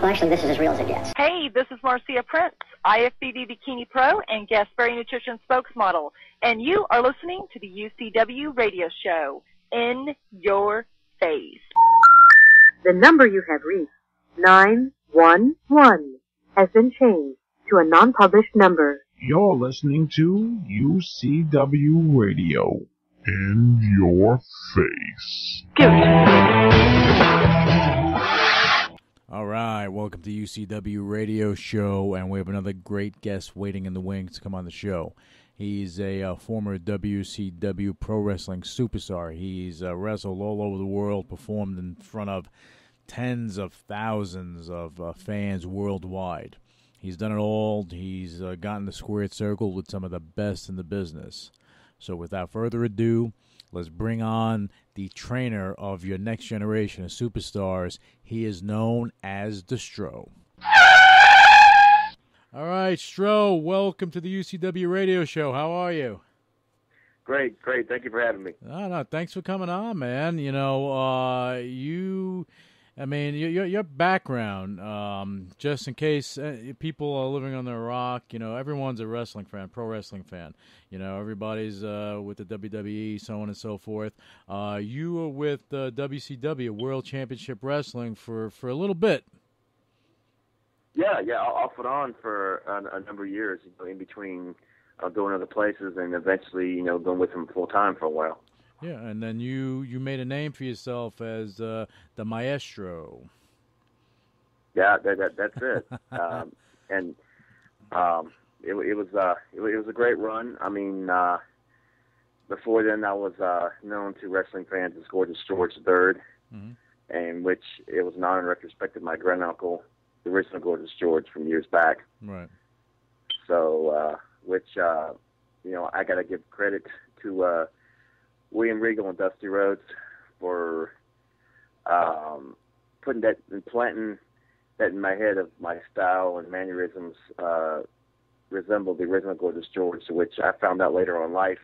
Well, actually, this is as real as it gets. Hey, this is Marcia Prince, IFBB Bikini Pro and Guest Berry Nutrition spokesmodel, and you are listening to the UCW radio show, In Your Face. The number you have reached, 911, has been changed to a non-published number. You're listening to UCW Radio. In Your Face. All right, welcome to UCW Radio Show, and we have another great guest waiting in the wings to come on the show. He's a former WCW pro wrestling superstar. He's wrestled all over the world, performed in front of tens of thousands of fans worldwide. He's done it all. He's gotten the squared circle with some of the best in the business. So without further ado, let's bring on the trainer of your next generation of superstars. He is known as the Stro. All right, Stro, welcome to the UCW Radio Show. How are you? Great. Thank you for having me. No, thanks for coming on, man. You know, your background, just in case people are living on their rock, you know, everyone's a wrestling fan, pro wrestling fan. You know, everybody's with the WWE, so on and so forth. You were with WCW, World Championship Wrestling, for a little bit. Yeah, off and on for a number of years, in between going other places and eventually, going with them full time for a while. Yeah, and then you made a name for yourself as the Maestro. Yeah, that's it. It was a great run. I mean, before then I was known to wrestling fans as Gorgeous George III, and which it was an honor and retrospect of my granduncle, the original Gorgeous George from years back. Right. So, I got to give credit to William Regal and Dusty Rhodes for planting that in my head of my style and mannerisms resembled the original Gorgeous George, which I found out later on in life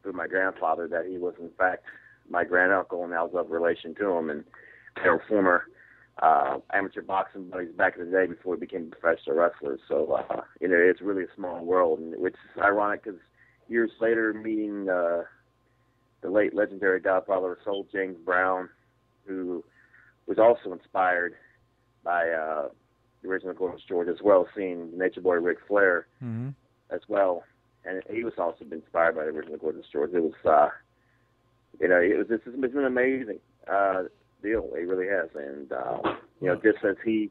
through my grandfather that he was in fact my granduncle, and I was of relation to him, and they were former amateur boxing buddies back in the day before we became professional wrestlers. So it's really a small world, and which is ironic because years later meeting the late legendary Godfather of Soul, James Brown, who was also inspired by the original Gorgeous George, as well as seeing Nature Boy Ric Flair as well, and he was also inspired by the original Gorgeous George. It was, it's been an amazing deal. It really has, and just as he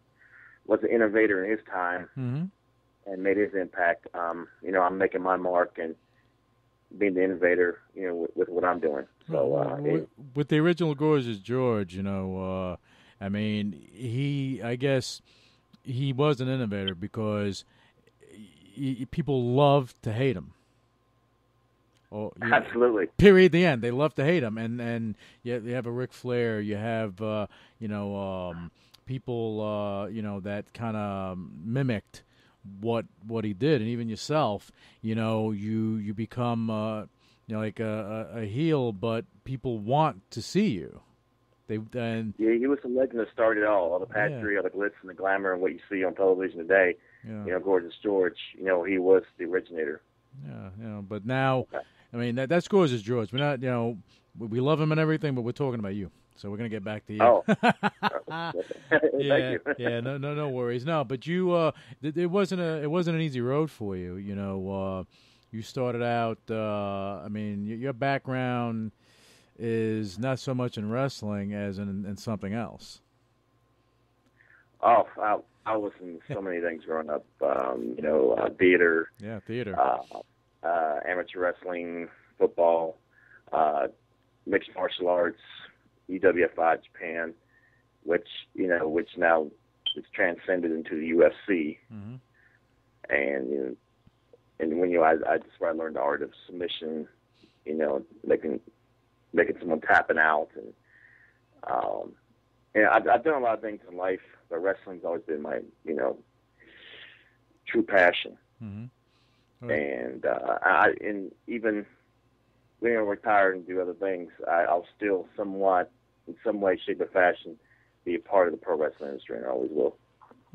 was an innovator in his time and made his impact, I'm making my mark and being the innovator, with what I'm doing. So with the original Gorgeous George, I guess he was an innovator because people love to hate him. Absolutely. Period. The end. They love to hate him, and you have a Ric Flair. You have people that kind of mimicked what he did, and even yourself. You become like a heel, but people want to see you. He was the legend that started all the pageantry, all the glitz and the glamour, and what you see on television today. Yeah. Gorgeous George. He was the originator. Yeah. But now, that's Gorgeous George. We're not, we love him and everything, but we're talking about you. So we're gonna get back to you. Oh, Thank you. Yeah. No worries. No, but you, it wasn't an easy road for you. You started out. Your background is not so much in wrestling as in something else. Oh, I was in so many things growing up. Theater. Yeah, theater. Amateur wrestling, football, mixed martial arts, EWFI Japan, which now it's transcended into the UFC. And that's where I learned the art of submission. Making someone tapping out, and I've done a lot of things in life, but wrestling's always been my true passion. And even when I retire and do other things, I'll still somewhat, in some way, shape, or fashion, be a part of the pro wrestling industry, and I always will.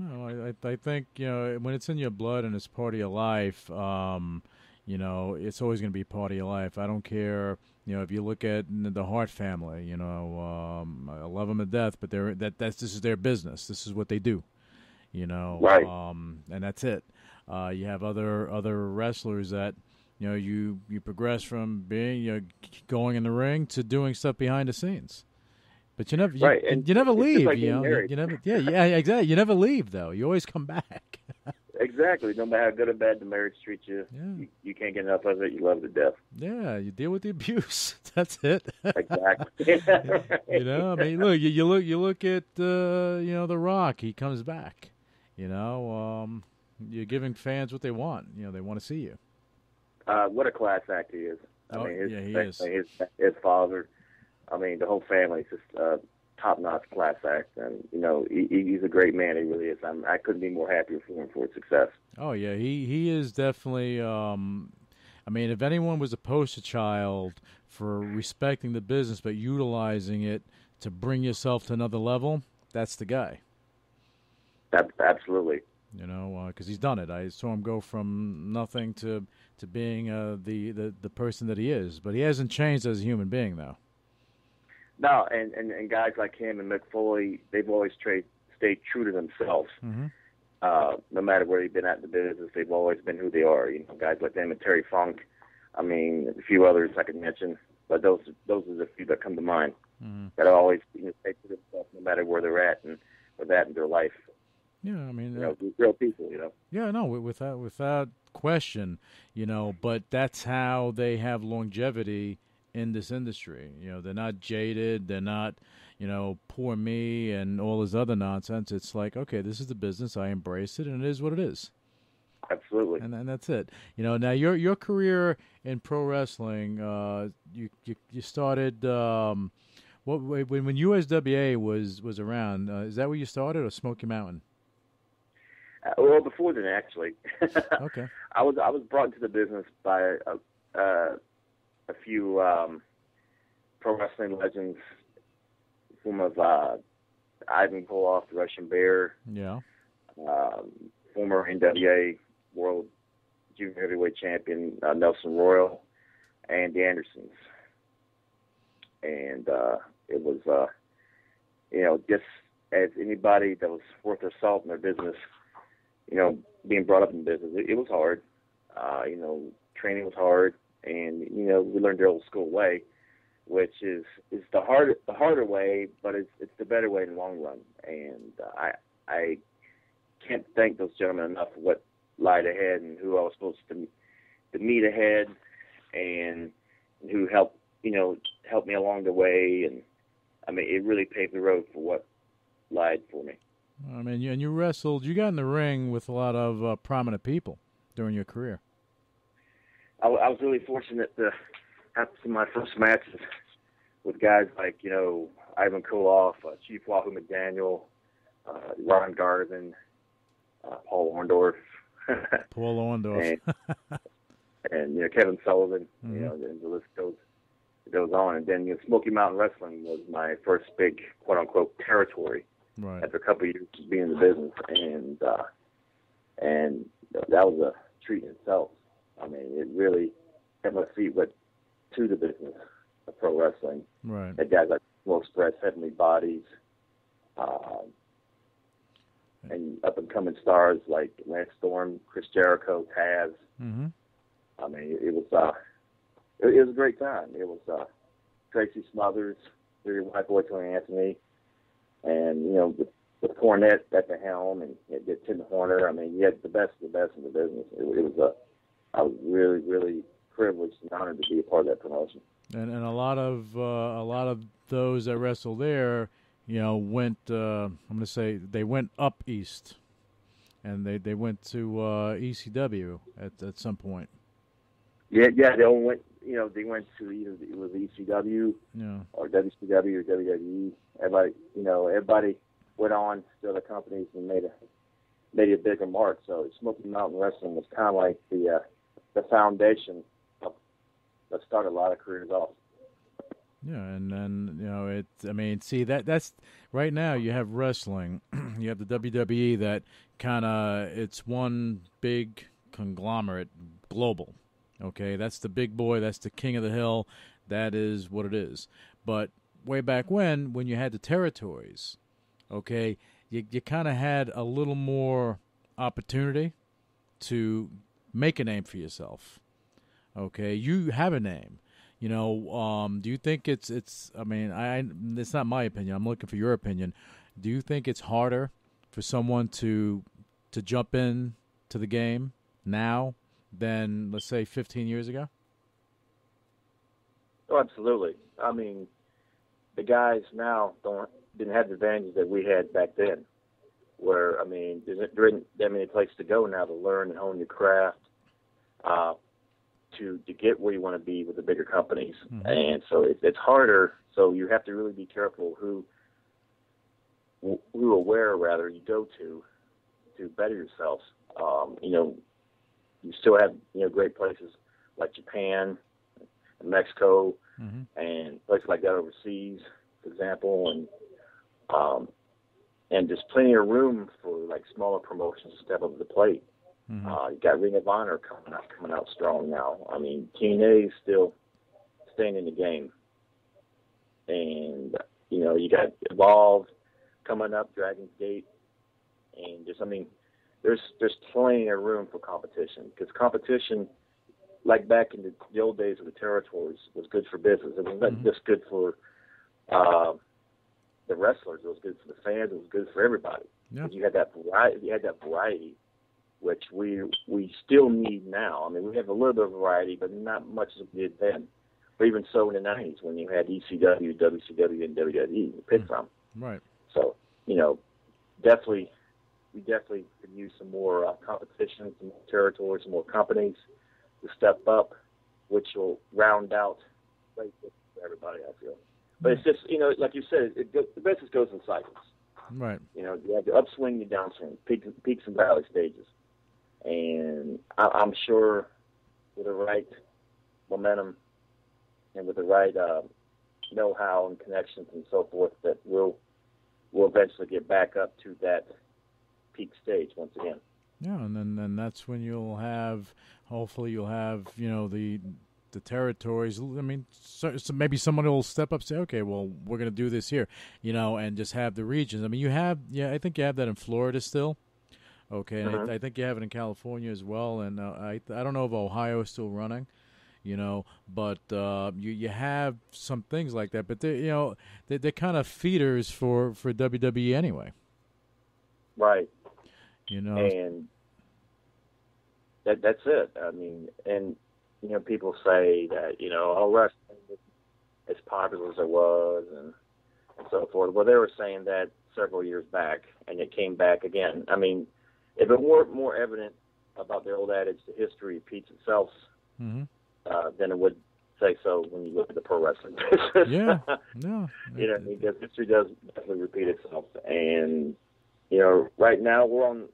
No, I think, when it's in your blood and it's part of your life, it's always going to be part of your life. I don't care, if you look at the Hart family, I love them to death, but this is their business. This is what they do, Right. And that's it. You have other wrestlers that, you progress from being, going in the ring to doing stuff behind the scenes. But you never leave. Like You never. Yeah, exactly. You never leave, though. You always come back. Exactly. No matter how good or bad the marriage treats you, you can't get enough of it. You love it to death. Yeah, you deal with the abuse. That's it. Exactly. I mean, look, you look at The Rock. He comes back. You're giving fans what they want. They want to see you. What a class act he is. He is. His father. I mean, the whole family is just top-notch class act, and he's a great man. He really is. I couldn't be more happy for him for his success. Oh yeah, he is definitely. I mean, if anyone was a poster child for respecting the business but utilizing it to bring yourself to another level, that's the guy. Absolutely. Because he's done it. I saw him go from nothing to being the person that he is, but he hasn't changed as a human being, though. No, and guys like him and Mick Foley, they've always stayed true to themselves. Mm-hmm. No matter where they've been at in the business, they've always been who they are. Guys like them and Terry Funk. I mean, a few others I could mention, but those are the few that come to mind. Mm-hmm. That always stay true to themselves no matter where they're at and where they're at in their life. Yeah, I mean, real people. Yeah, no, without question, but that's how they have longevity in this industry. They're not jaded. They're not, poor me and all this other nonsense. It's like, okay, this is the business. I embrace it, and it is what it is. Absolutely. And that's it. Now your career in pro wrestling, you started when USWA was around. Is that where you started, or Smoky Mountain? Well, before then, actually. Okay. I was brought into the business by a few pro wrestling legends, form of Ivan Koloff, the Russian Bear, former NWA World Junior Heavyweight Champion Nelson Royal, and the Andersons. And it was, just as anybody that was worth their salt in their business, being brought up in business, it was hard. Training was hard. And we learned the old school way, which is the harder way, but it's the better way in the long run. And I can't thank those gentlemen enough for what lied ahead and who I was supposed to meet ahead, and who helped me along the way. And I mean, it really paved the road for what lied for me. I mean, you wrestled. You got in the ring with a lot of prominent people during your career. I was really fortunate to have some of my first matches with guys like, Ivan Koloff, Chief Wahoo McDaniel, Ron Garvin, Paul Orndorff. Paul Orndorff. and Kevin Sullivan, Mm-hmm. And the list goes on. And then Smoky Mountain Wrestling was my first big, quote-unquote, territory. Right. After a couple of years of being in the business. And that was a treat in itself. I mean, it really kept my feet wet to the business of pro wrestling. Right. Had guys like Will Express, Heavenly Bodies, and up-and-coming stars like Lance Storm, Chris Jericho, Taz. Mm-hmm. I mean, it was a great time. It was Tracy Smothers, your white boy Tony Anthony, and with Cornette at the helm, and Tim Horner. I mean, you had the best of the best in the business. I was really, really privileged and honored to be a part of that promotion. And a lot of those that wrestled there, went. I'm going to say they went up east, and they went to ECW at some point. Yeah, they all went. They went to either it was ECW, or WCW or WWE. Everybody went on to other companies and made a bigger mark. So Smoky Mountain Wrestling was kind of like the foundation that started a lot of careers off. Yeah, and then I mean, see that's right now you have wrestling, you have the WWE that kind of it's one big conglomerate, global. Okay, that's the big boy, that's the king of the hill, that is what it is. But way back when you had the territories, okay, you kind of had a little more opportunity to make a name for yourself. Okay, you have a name. Do you think it's? I mean, it's not my opinion. I'm looking for your opinion. Do you think it's harder for someone to jump in to the game now than, let's say, 15 years ago? Oh, absolutely. I mean, the guys now didn't have the advantages that we had back then. Where, I mean, there isn't that many places to go now to learn and hone your craft, to get where you want to be with the bigger companies. Mm-hmm. And so it's harder. So you have to really be careful who or where, rather, you go to better yourselves. You still have, great places like Japan and Mexico, mm-hmm. and places like that overseas, for example, and there's plenty of room for like smaller promotions to step up to the plate. Mm-hmm. You got Ring of Honor coming out strong now. I mean, TNA is still staying in the game, and you got Evolve coming up, Dragon's Gate, and there's plenty of room for competition, because competition, like back in the old days of the territories, was good for business. It was not mm-hmm. just good for the wrestlers. It was good for the fans. It was good for everybody. Yeah. You had that variety, which we still need now. I mean, we have a little bit of variety, but not much as we did then. But even so in the 90s, when you had ECW, WCW, and WWE to pick from. Right. So, we definitely could use some more competition, some more territories, some more companies to step up, which will round out for everybody, I feel. But it's just, like you said, the business goes in cycles. Right. You have the upswing and the downswing, peaks and valley stages. And I'm sure with the right momentum and with the right know-how and connections and so forth, that we'll eventually get back up to that peak stage once again. Yeah, and then that's when hopefully you'll have, the territories. I mean, so maybe someone will step up and say, okay, well, we're going to do this here, and just have the regions. I mean, I think you have that in Florida still. Okay, and I think you have it in California as well, and I don't know if Ohio is still running, but you have some things like that, but they're kind of feeders for WWE anyway. Right. And that's it. I mean, and people say that wrestling isn't as popular as it was, and so forth. Well, they were saying that several years back, and it came back again. I mean, if it weren't more evident about the old adage, the history repeats itself, mm-hmm. Then it would say so when you look at the pro wrestling business. Yeah, no. Because history does definitely repeat itself, and right now we're on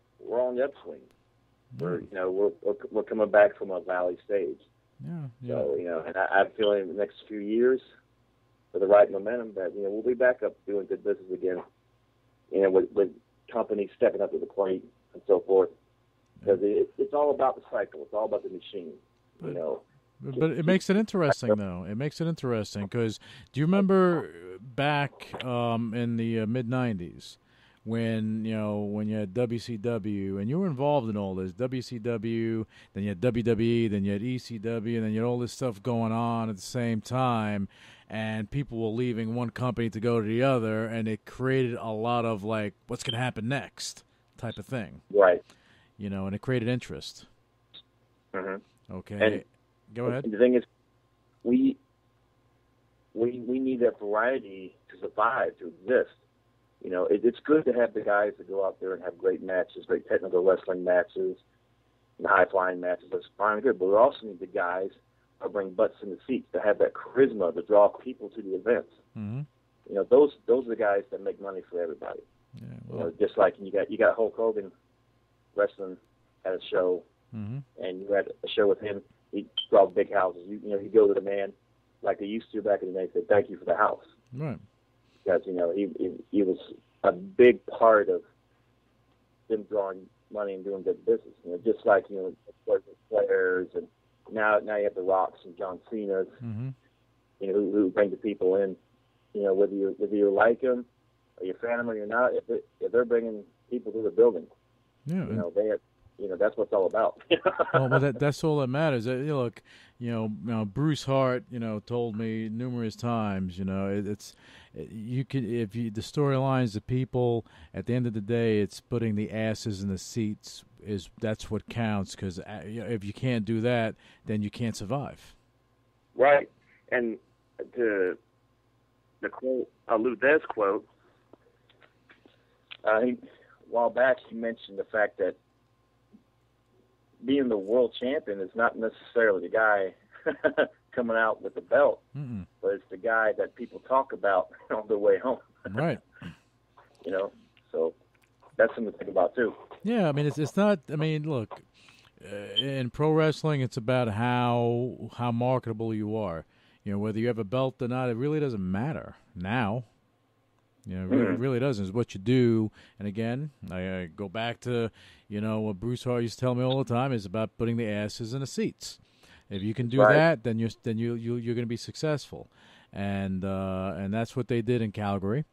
the upswing. We're coming back from a valley stage. Yeah. So and I'm feeling in the next few years, with the right momentum, that we'll be back up doing good business again. With companies stepping up to the plate and so forth, because it's all about the cycle. It's all about the machine. But it makes it interesting, though. It makes it interesting because do you remember back in the mid '90s? When you had WCW and you were involved in all this WCW, then you had WWE, then you had ECW, and then you had all this stuff going on at the same time, and people were leaving one company to go to the other, and it created a lot of like, what's going to happen next type of thing. Right. And it created interest. Mm-hmm. Okay. And go ahead. The thing is, we need that variety to survive, to exist. It's good to have the guys that go out there and have great matches, great technical wrestling matches, and high-flying matches. That's fine and good. But we also need the guys that bring butts in the seats, to have that charisma to draw people to the events. Mm-hmm. Those are the guys that make money for everybody. Yeah, well. Just like you got Hulk Hogan wrestling at a show, mm-hmm. and you had a show with him. He draw big houses. You go to the man like they used to back in the day, say thank you for the house. Right. Because, he was a big part of them drawing money and doing good business. Just like, players, and now you have the Rocks and John Cena's, Mm-hmm. Who bring the people in, whether you like them or you're a fan of them or you're not, if they're bringing people to the building, that's what it's all about. Well, that's all that matters. Look, Bruce Hart, told me numerous times, it's you can the storylines, the people. At the end of the day, it's putting the asses in the seats. That's what counts. Because if you can't do that, then you can't survive. Right, and the quote, Lou Vez quote. A while back, he mentioned the fact that being the world champion is not necessarily the guy coming out with the belt, but it's the guy that people talk about on their way home. Right. So that's something to think about too. Yeah, I mean, it's not. I mean, look, in pro wrestling, it's about how marketable you are. Whether you have a belt or not, it really doesn't matter now. It really doesn't. It's what you do. And again, I go back to, what Bruce Hart used to tell me all the time is about putting the asses in the seats. If you can do that, then you're going to be successful. And that's what they did in Calgary.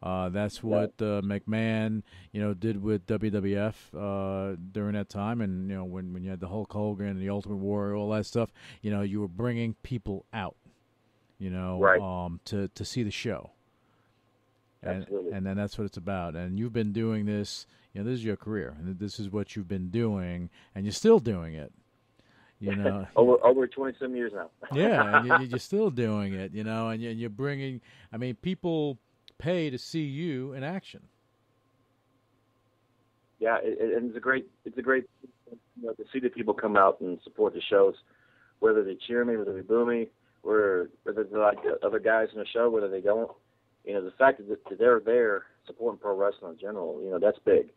That's what McMahon, did with WWF during that time. And when you had the Hulk Hogan, the Ultimate Warrior, all that stuff, you were bringing people out, to see the show. And then that's what it's about. And you've been doing this. This is your career, and this is what you've been doing, and you're still doing it. over 20-some years now. Yeah, and you're still doing it. And you're bringing. I mean, people pay to see you in action. Yeah, and it's a great to see the people come out and support the shows, whether they cheer me, whether they boo me, or whether they're like the other guys in the show, whether they don't. The fact that they're there supporting pro wrestling in general, that's big.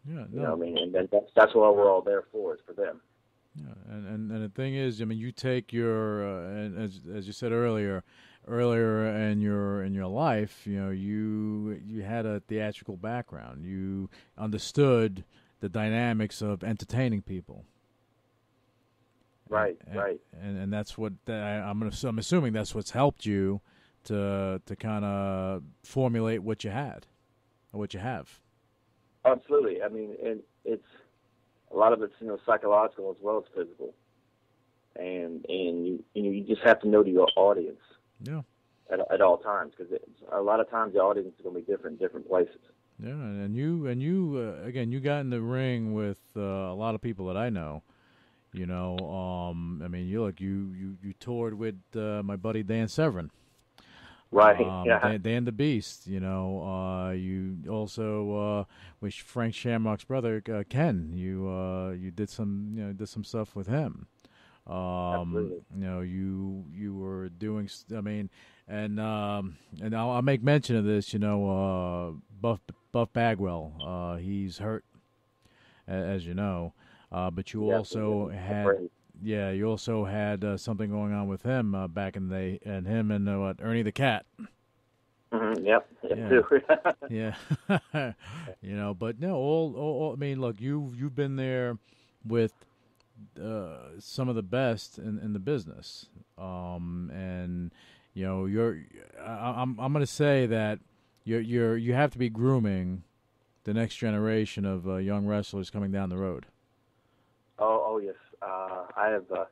Yeah, no. And that's what we're all there for, is for them. Yeah, and the thing is, I mean, you take your and as you said earlier in your life, you had a theatrical background. You understood the dynamics of entertaining people. Right. And that's what I'm assuming that's what's helped you to kind of formulate what you had, or what you have. Absolutely. I mean, and it's a lot of it's psychological as well as physical, and you just have to know your audience. Yeah. At all times, because a lot of times the audience is going to be different in different places. Yeah, and you again, you got in the ring with a lot of people that I know. I mean, you toured with my buddy Dan Severn. Right. Yeah. Dan the Beast. You also with Frank Shamrock's brother Ken. You did some stuff with him. Absolutely. You were doing. I mean, and I'll make mention of this. Buff Bagwell. He's hurt, as you know. But you also had. Great. Yeah, you also had something going on with him back in the day, and him and Ernie the Cat. Mm-hmm, yep. Yeah. Too. Yeah. But no, all. I mean, look, you've been there with some of the best in the business, and you're. I'm going to say that you have to be grooming the next generation of young wrestlers coming down the road. Oh yes. I have a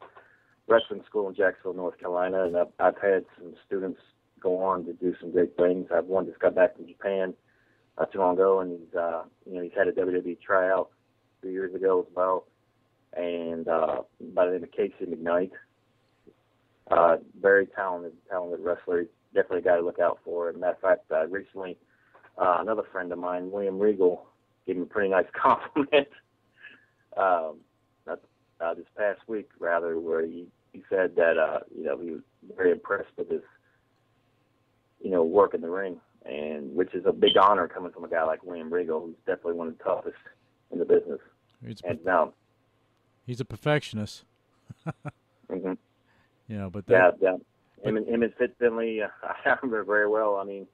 wrestling school in Jacksonville, North Carolina, and I've had some students go on to do some great things. I have one just got back from Japan not too long ago, and he's had a WWE tryout 3 years ago as well. And by the name of Casey McKnight, very talented wrestler. He's definitely a guy to look out for. As a matter of fact, recently another friend of mine, William Regal, gave him a pretty nice compliment. This past week, rather, where he said that he was very impressed with his work in the ring, and which is a big honor coming from a guy like William Regal, who's definitely one of the toughest in the business. He's a perfectionist. Mm-hmm. But yeah. Him and Fit Finley, I remember very well. I mean,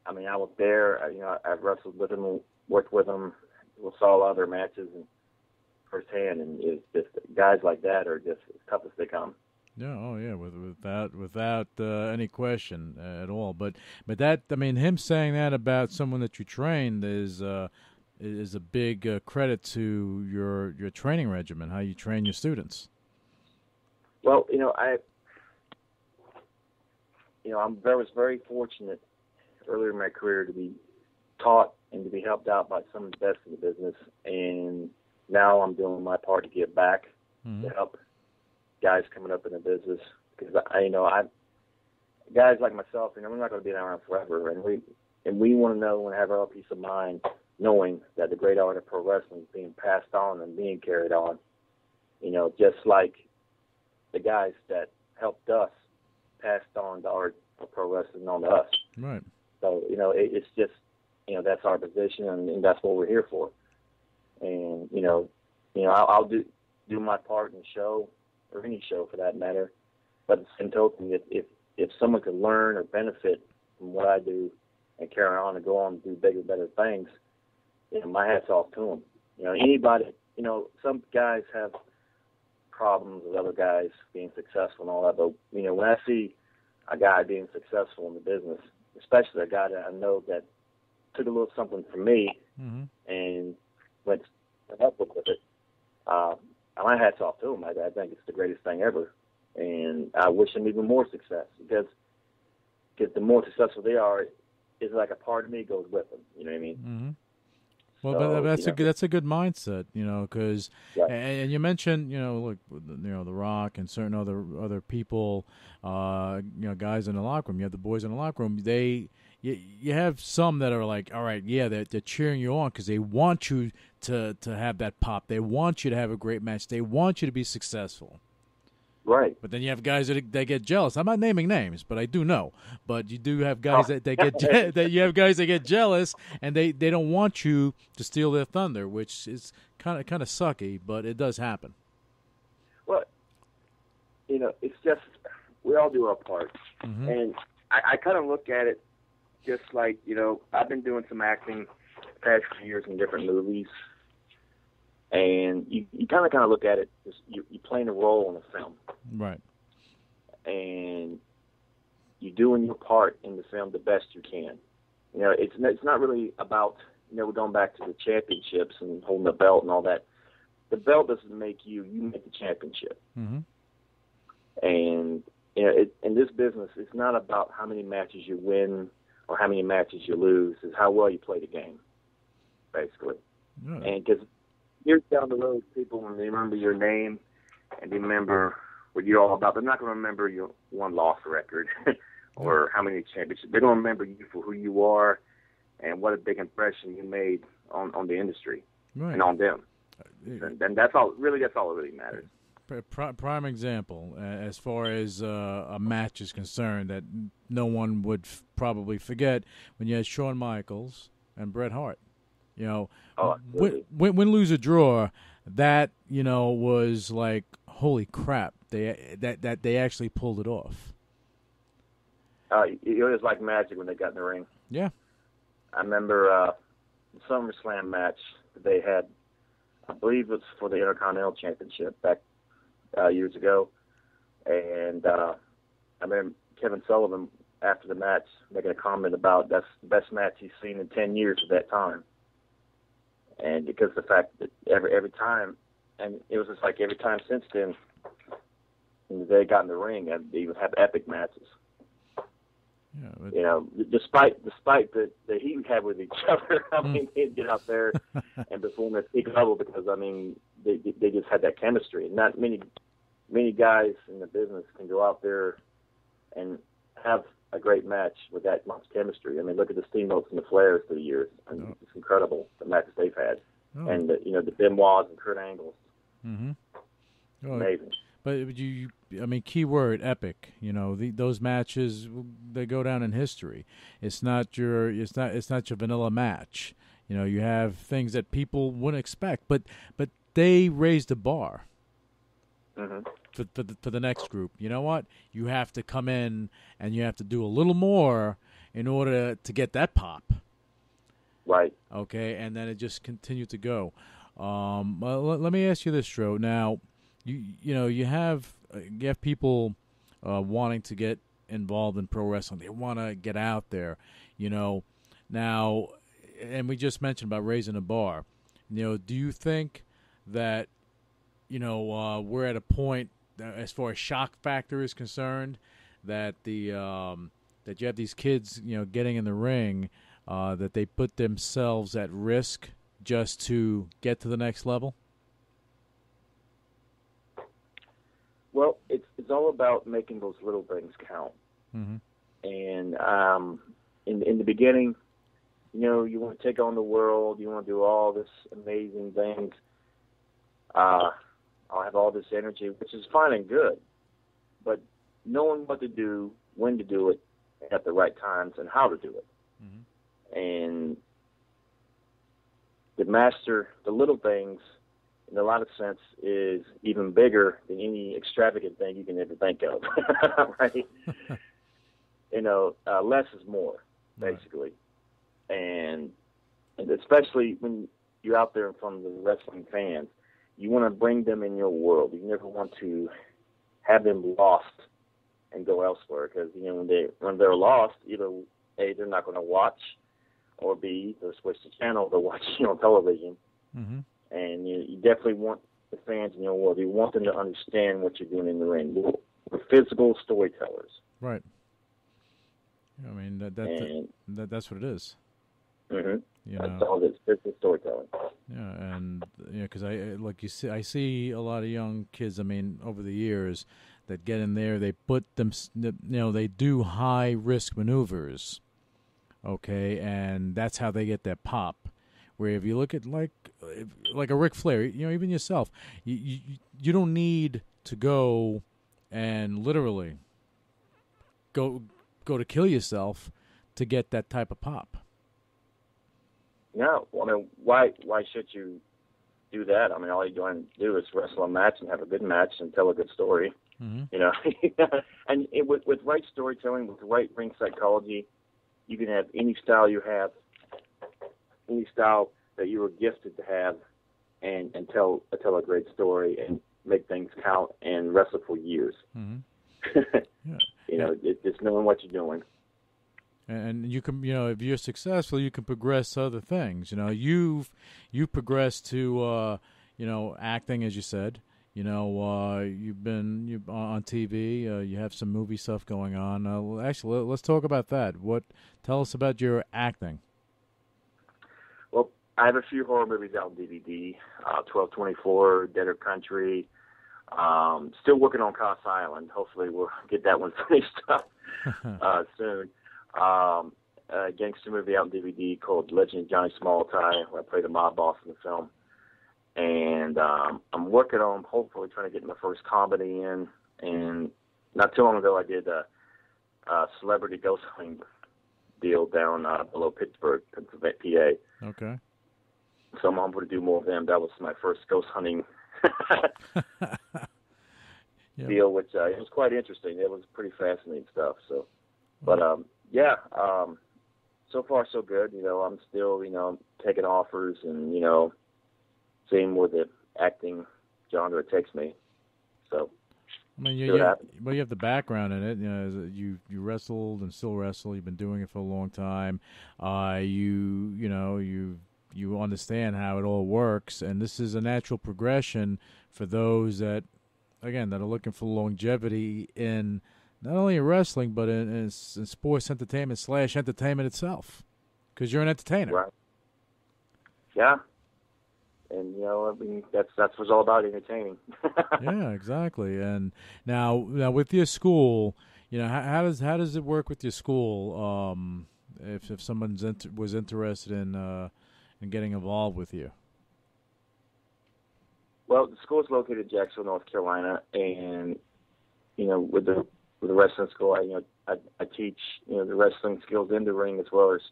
I was there. I've wrestled with him, worked with him, saw a lot of their matches and firsthand, and it's just guys like that are just as tough as they come. Yeah, oh yeah, without any question at all. But that, I mean, him saying that about someone that you trained is a big credit to your training regimen, how you train your students. Well, I was very fortunate earlier in my career to be taught and to be helped out by some of the best in the business, and now I'm doing my part to give back to help guys coming up in the business, because guys like myself, we're not going to be around forever, and we want to know and have our peace of mind knowing that the great art of pro wrestling is being passed on and being carried on. Just like the guys that helped us passed on the art of pro wrestling on to us. Right. So it's just that's our position, and that's what we're here for. And I'll do my part in the show, or any show for that matter. But at the same token, if someone could learn or benefit from what I do and carry on and go on and do bigger, better things, my hat's off to them. Anybody, some guys have problems with other guys being successful and all that, but when I see a guy being successful in the business, especially a guy that I know that took a little something from me and went to help with it, my hat's off to him. I think it's the greatest thing ever, and I wish them even more success, because the more successful they are, it's like a part of me goes with them. You know what I mean? Mm-hmm. Well, but that's a good mindset, because and you mentioned, look, The Rock and certain other people, guys in the locker room. You have the boys in the locker room. You have some that are like, all right, yeah, they're cheering you on because they want you to have that pop. They want you to have a great match. They want you to be successful. Right. But then you have guys that get jealous. I'm not naming names, but I do know. But you do have guys that get you have guys that get jealous, and they don't want you to steal their thunder, which is kind of sucky, but it does happen. Well, it's just we all do our part, and I kind of look at it just like I've been doing some acting the past few years in different movies. And you kind of look at it as you're playing a role in a film. Right. And you're doing your part in the film the best you can. It's not really about, we're going back to the championships and holding the belt and all that. The belt doesn't make you make the championship. Mm-hmm. And, in this business, it's not about how many matches you win or how many matches you lose. It's how well you play the game, basically. Yeah. And because years down the road, people, when they remember your name and they remember what you're all about, they're not going to remember your one-loss record or how many championships. They're going to remember you for who you are and what a big impression you made on the industry and on them. And that's all. Really, that's all that really matters. Prime example, as far as a match is concerned, that no one would probably forget, when you had Shawn Michaels and Bret Hart. Win, lose, or draw, that was like, holy crap! They actually pulled it off. It was like magic when they got in the ring. Yeah, I remember the SummerSlam match that they had. I believe it was for the Intercontinental Championship back years ago, and I remember Kevin Sullivan after the match making a comment about that's the best match he's seen in 10 years at that time. And because of the fact that every time, and it was just like every time since then, they got in the ring and they would have epic matches. Yeah, despite the heat we had with each other, they'd get out there and perform at peak level because they just had that chemistry. And not many guys in the business can go out there and have a great match with that much chemistry. Look at the Steamboats and the Flairs through the years. It's incredible, the matches they've had. Oh. And, the Benoits and Kurt Angles. Mm-hmm. Oh, amazing. But key word, epic. Those matches, they go down in history. It's not your vanilla match. You have things that people wouldn't expect, but they raised the bar. for the next group. You know what? You have to come in and you have to do a little more in order to get that pop. Right. Okay, and then it just continued to go. Well, let me ask you this, Stro. Now, you have people wanting to get involved in pro wrestling. They want to get out there, Now, and we just mentioned about raising a bar. Do you think that, we're at a point, as far as shock factor is concerned, that that you have these kids, getting in the ring, that they put themselves at risk just to get to the next level? Well, it's all about making those little things count. Mm-hmm. And in the beginning, you want to take on the world. You want to do all this amazing things. I'll have all this energy, which is fine and good. But knowing what to do, when to do it, at the right times, and how to do it. Mm-hmm. And to master the little things, in a lot of sense, is even bigger than any extravagant thing you can ever think of, right? Less is more, basically. Right. And especially when you're out there in front of the wrestling fans, you want to bring them in your world. You never want to have them lost and go elsewhere, because when they're lost, either A, they're not going to watch, or B, they'll switch the channel to watch on television. Mm-hmm. And you definitely want the fans in your world. You want them to understand what you're doing in the ring. We're physical storytellers. Right. I mean, that's what it is. Mm-hmm. That's all it is. Physical storytelling. Yeah, and because I see a lot of young kids. I mean, over the years, that get in there, they put them. They do high risk maneuvers. Okay, and that's how they get their pop. Where if you look at like a Ric Flair, even yourself, you don't need to go and literally go to kill yourself to get that type of pop. No, I mean, why should you do that? I mean, all you're going to do is wrestle a match and have a good match and tell a good story. Mm-hmm. And with right storytelling, with the right ring psychology, you can have any style you have, any style that you were gifted to have, and tell a great story and make things count and wrestle for years. Mm-hmm. Yeah. It's just knowing what you're doing. And you can, if you're successful, you can progress to other things. You've progressed to, acting, as you said. You've been on TV. You have some movie stuff going on. Actually, let's talk about that. Tell us about your acting. Well, I have a few horror movies out on DVD. 12/24, Dead or Country. Still working on Cross Island. Hopefully, we'll get that one finished up soon. A gangster movie out on DVD called Legend of Johnny Smalltie, where I played a mob boss in the film. And I'm working on hopefully trying to get my first comedy in. And not too long ago, I did a celebrity ghost hunting deal down below Pittsburgh, Pennsylvania, PA. Okay. So I'm hoping to do more of them. That was my first ghost hunting deal, which it was quite interesting. It was pretty fascinating stuff. So, but so far so good. I'm still taking offers and seeing where the acting genre takes me. So, I mean, you have the background in it. You wrestled and still wrestle. You've been doing it for a long time. You understand how it all works, and this is a natural progression for those that are looking for longevity in not only in wrestling but in sports entertainment / entertainment itself, because you're an entertainer. Right. Yeah. And that's what it's all about, entertaining. Yeah, exactly. And now with your school, how does it work with your school? If someone was interested in getting involved with you. Well, the school is located in Jacksonville, North Carolina, and with the wrestling school, I teach the wrestling skills in the ring as well as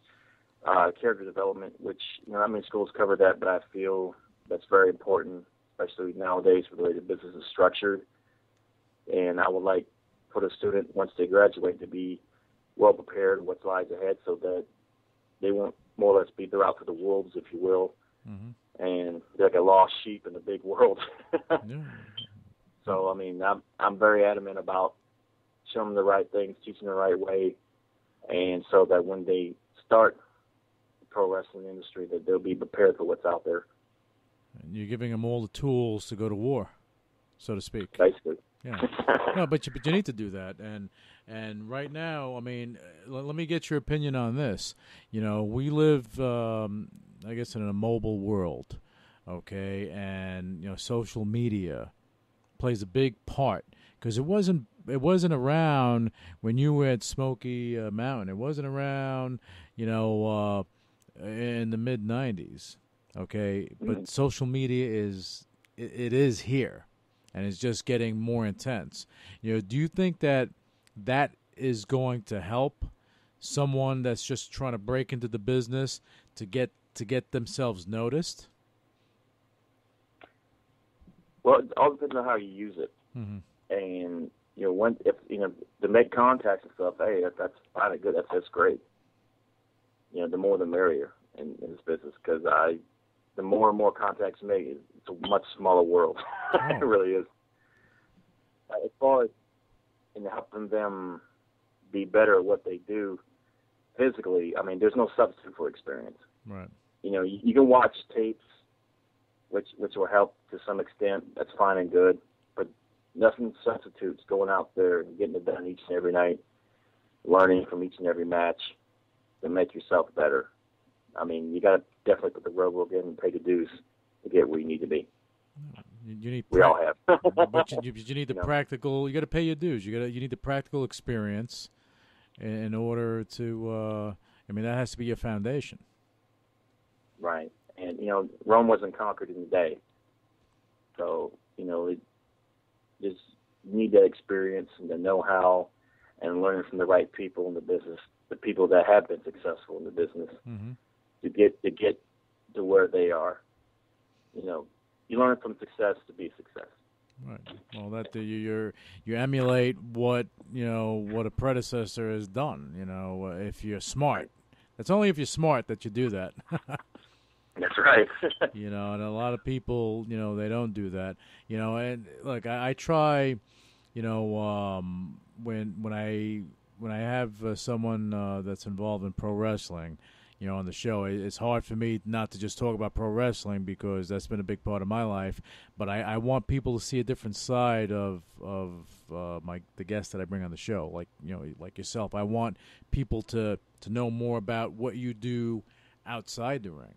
character development, which not many schools cover that, but I feel that's very important, especially nowadays with the way the business is structured. And I would like for the student, once they graduate, to be well prepared what lies ahead so that they won't more or less be thrown out to the wolves, if you will, and they're like a lost sheep in the big world. So, I mean, I'm very adamant about showing them the right things, teaching the right way, and so that when they start the pro wrestling industry, that they'll be prepared for what's out there. And you're giving them all the tools to go to war, so to speak. Basically. Yeah. No, but you need to do that. And right now, I mean, let me get your opinion on this. You know, we live, I guess, in a mobile world, okay? And, you know, social media plays a big part because it wasn't around when you were at Smoky Mountain. It wasn't around, you know, in the mid-'90s, okay? But social media is here. And it's just getting more intense. You know, do you think that is going to help someone that's just trying to break into the business to get themselves noticed? Well, it all depends on how you use it. And you know, to make contacts and stuff, hey, that's fine and good. That's great. You know, the more the merrier in this business, because the more and more contacts you make, it's a much smaller world. It really is. As far as in helping them be better at what they do physically, I mean, there's no substitute for experience. Right. You know, you can watch tapes, which will help to some extent. That's fine and good, but nothing substitutes going out there and getting it done each and every night, learning from each and every match to make yourself better. I mean, you got to definitely put the roadwork in and pay the dues to get where you need to be. You need we all have. But you need the practical. You got to pay your dues. You need the practical experience in order to. I mean, that has to be your foundation. Right, and you know, Rome wasn't conquered in a day. So you know, you need that experience and the know-how, and learning from the right people in the business, the people that have been successful in the business. To get to where they are. You know, you learn from success to be success. Right. Well, that you emulate what a predecessor has done. You know, if you're smart, it's only if you're smart that you do that. That's right. You know, and a lot of people, you know, they don't do that. You know, and look, I try. You know, when I have someone that's involved in pro wrestling, you know, on the show, it's hard for me not to just talk about pro wrestling because that's been a big part of my life. But I want people to see a different side of the guests that I bring on the show, like like yourself. I want people to know more about what you do outside the ring.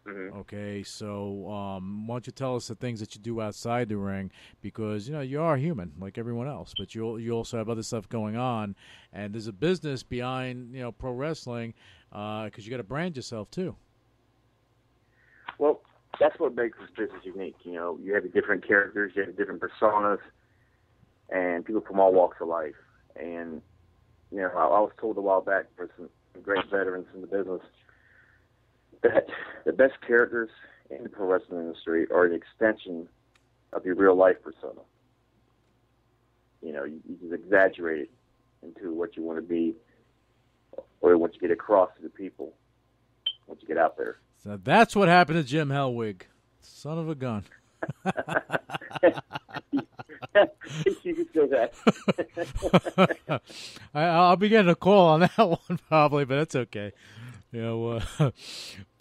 Okay, so why don't you tell us the things that you do outside the ring? Because you are human like everyone else, but you also have other stuff going on, and there's a business behind pro wrestling because you got to brand yourself too. Well, that's what makes this business unique. You know, you have different characters, you have different personas, and people from all walks of life. And I was told a while back for some great veterans in the business that the best characters in the pro wrestling industry are an extension of your real life persona. You just exaggerate it into what you want to be or what you get across to the people once you get out there. So that's what happened to Jim Hellwig. Son of a gun. You can say that. I'll be getting a call on that one probably, but that's okay. But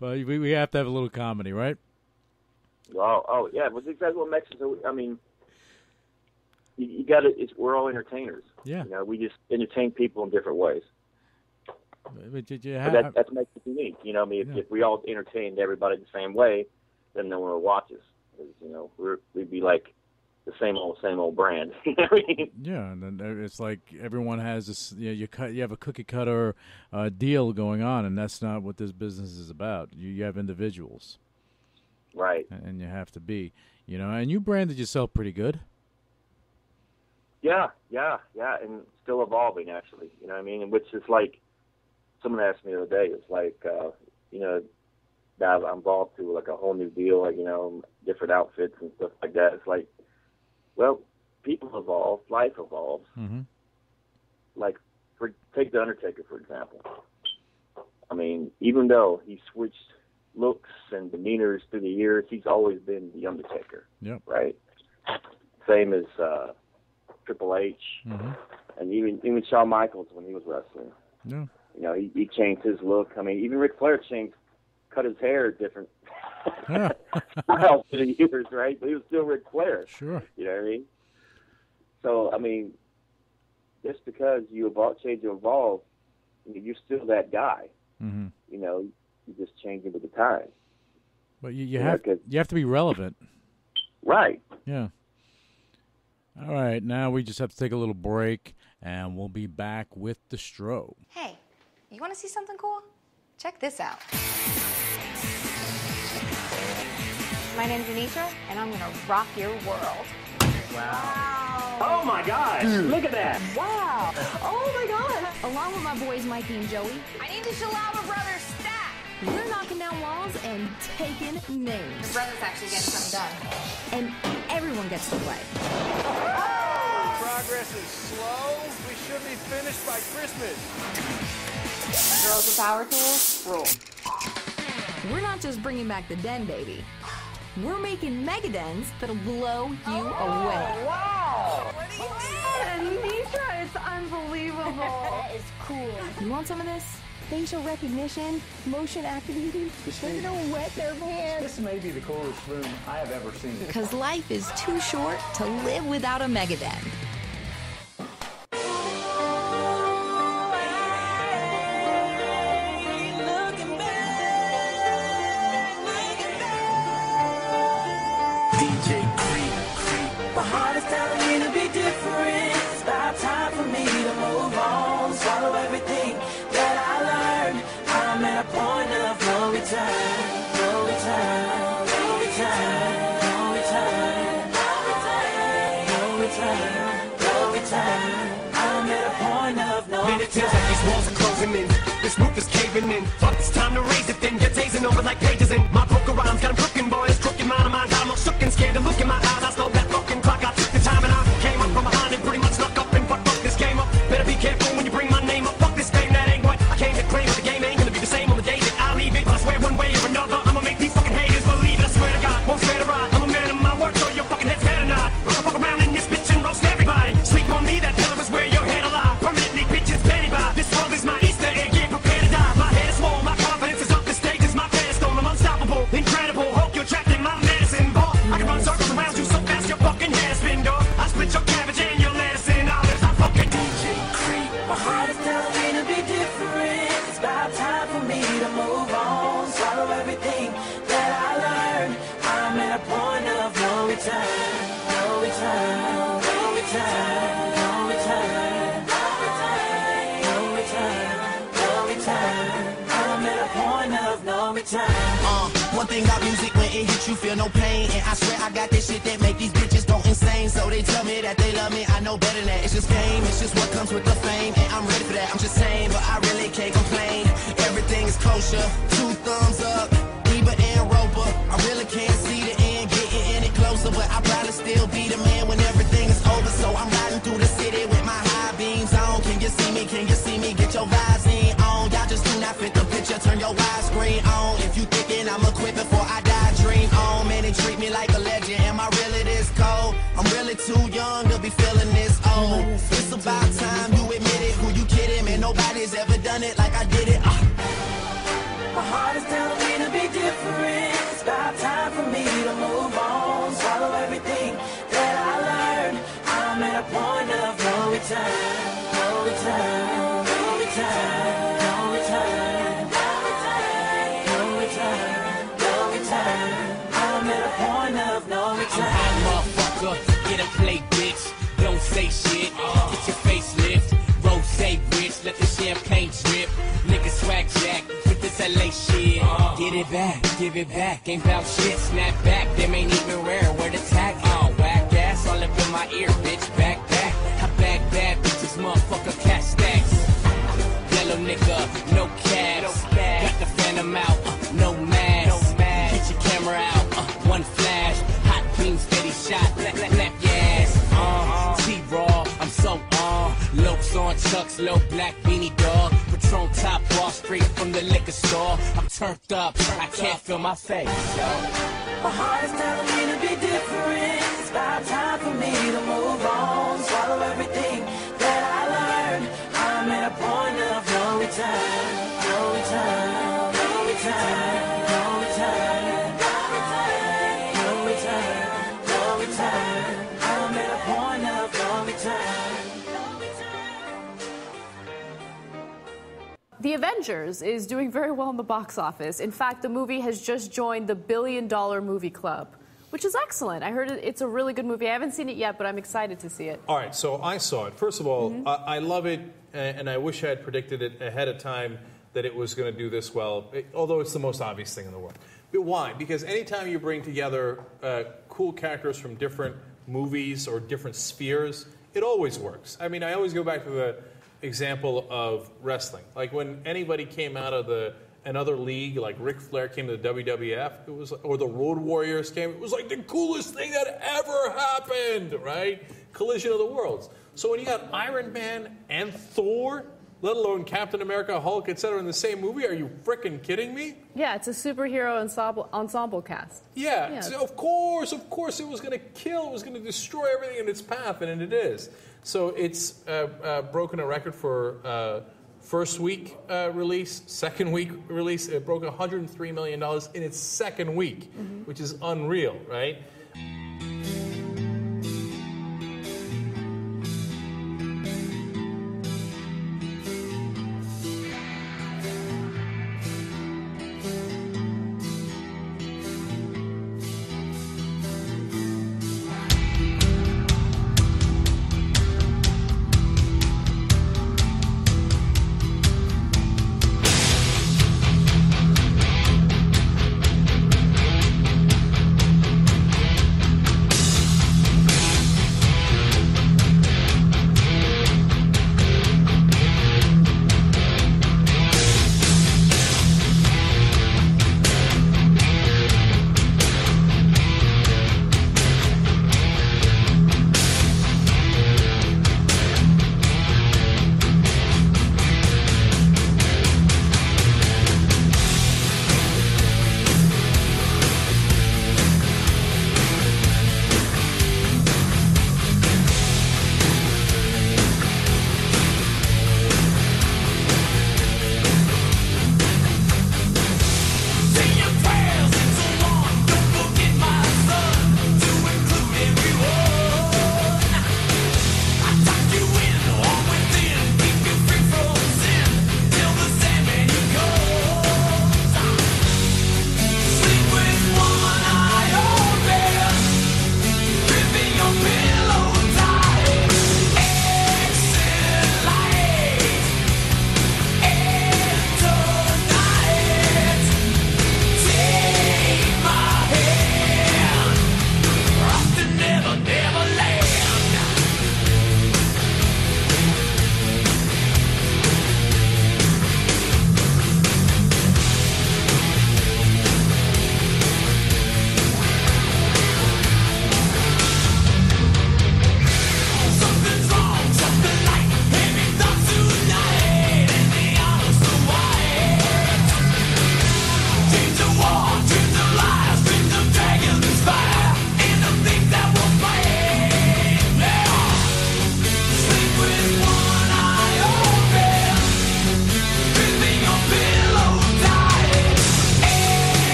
we have to have a little comedy, right? Oh yeah, it was exactly what makes it. I mean, you got to. We're all entertainers. Yeah. We just entertain people in different ways. But that makes it unique. If we all entertained everybody the same way, then no one would watch us. We'd be like the same old brand. Yeah, and then it's like everyone has this. You have a cookie cutter deal going on, and that's not what this business is about. You have individuals, right? And you have to be, and you branded yourself pretty good. Yeah, and still evolving actually. Which is like someone asked me the other day. It's like that I'm involved to like a whole new deal, like, you know, different outfits and stuff like that. It's like, well, people evolve, life evolves. Mm-hmm. Like, take The Undertaker, for example. I mean, even though he switched looks and demeanors through the years, he's always been The Undertaker. Yep. Right? Same as Triple H, and even Shawn Michaels when he was wrestling. Yeah. You know, he changed his look. I mean, even Ric Flair cut his hair different styles through the years, right? But he was still Ric Flair. Sure. You know what I mean? So, I mean, just because you change and evolve, you're still that guy. Mm-hmm. You know, you just change it with the time. But you have to be relevant. Right. Yeah. All right, now we just have to take a little break, and we'll be back with the Stro. Hey, you want to see something cool? Check this out. My name's Anitra, and I'm going to rock your world. Wow. Oh, my God. Dude. Look at that. Wow. Oh, my God. Along with my boys, Mikey and Joey, I need the Shalama Brothers stack. We're knocking down walls and taking names. Your brother's actually getting something done. And everyone gets to play. Progress is slow. We should be finished by Christmas. Girls with power tools, roll. We're not just bringing back the den, baby. We're making mega dens that'll blow you away. Wow! Anitra, it's unbelievable. That is cool. You want some of this? Facial recognition, motion activating. They're gonna wet their pants. This may be the coolest room I have ever seen. Because life is too short to live without a mega den. Walls are closing in, this roof is caving in. Fuck, it's time to raise it then. You're dazing over like pages in my broker rhymes. Got 'em crooking, boys, crooked mind of mine. Got 'em all shook and scared to look in my eyes. I stole that fucking clock, I took the time and I came up from behind and pretty much snuck up and fucked this game up. Better be careful when you bring my name up. Fuck this game, that ain't what I came to claim. But the game ain't gonna be the same on the day that I leave it. But I swear one way or another, I'ma make these fucking haters believe it. I swear to God, won't swear to ride. I'm a man of my word, so your fucking head's better not. I'll fuck around in this bitch and roast everybody. Sleep on me, that pillar is where your head alive. Permanently bitches penny by. This world is my Easter egg, get prepared to die. My head is swole, my confidence is up, the stage is my pedestal. I'm unstoppable, incredible, hope you're trapped in my medicine ball. I can run circles around you so fast your fucking head spin, dog. I split your cabbage and your lettuce in olives. I fucking DJ Creep. My heart is telling me to be different. It's about time for me to move on. Swallow everything that I learned. I'm at a point of no return. No return. No return. No return. No return. No return. No return. I'm at a point of no return. One thing about music, when it hits you feel no pain. And I swear I got this shit that make these bitches go insane. So they tell me that they love me, I know better than that. It's just game, it's just what comes with the fame. And I'm ready for that, I'm just saying, but I really can't complain. Everything is kosher, 2 thumbs up, Bieber and Roper. I really can't see the end, getting any closer. But I'll probably still be the man when everything is over. So I'm riding through the city with my high beams on. Can you see me, can you see me, get your vibes in on. Y'all just do not fit the picture, turn your widescreen on. If you thinking I'ma quit before I die, dream on. Man, they treat me like a legend, am I really this cold? I'm really too young to be feeling this old. It's about time you admit it, who you kidding? Man, nobody's ever done it like I did it. My heart is telling me to be different. It's about time for me to move on. Swallow everything that I learned. I'm at a point of no return. No return. No return. No return. No return. No return. No return. I'm at a point of no return. I'm hot, motherfucker. Get a plate, bitch. Don't say shit. Get your face lift. Rose rich. Let the champagne drip. Nigga swag jack. This LA shit. Get it back, give it back. Ain't bout shit, snap back. Them ain't even rare. Where the tag? Whack ass all up in my ear, bitch. Back. I bag bad bitches, motherfucker, cash stacks. Yellow nigga, no cabs. Got the phantom out, no mask. low black beanie dog, Patron top bar straight from the liquor store. I'm turned up, I can't feel my face. My heart is telling me to be different. It's about time for me to move on. Swallow everything that I learned. I'm at a point of no return. No return. No return. No return. No return. No return. I'm at a point of no return. The Avengers is doing very well in the box office. In fact, the movie has just joined the $1 billion movie club, which is excellent. I heard it's a really good movie. I haven't seen it yet, but I'm excited to see it. All right, so I saw it. First of all, I love it, and I wish I had predicted it ahead of time that it was going to do this well, although it's the most obvious thing in the world. But why? Because anytime you bring together cool characters from different movies or different spheres, it always works. I mean, I always go back to the example of wrestling. Like when anybody came out of another league, like Ric Flair came to the WWF, it was, or the Road Warriors came, it was like the coolest thing that ever happened, right? Collision of the worlds. So when you got Iron Man and Thor, let alone Captain America, Hulk, etc., in the same movie, are you frickin' kidding me? Yeah, it's a superhero ensemble cast. Yeah. So of course it was going to kill, it was going to destroy everything in its path, and it is. So it's broken a record for first week release, second week release. It broke $103 million in its second week, which is unreal, right?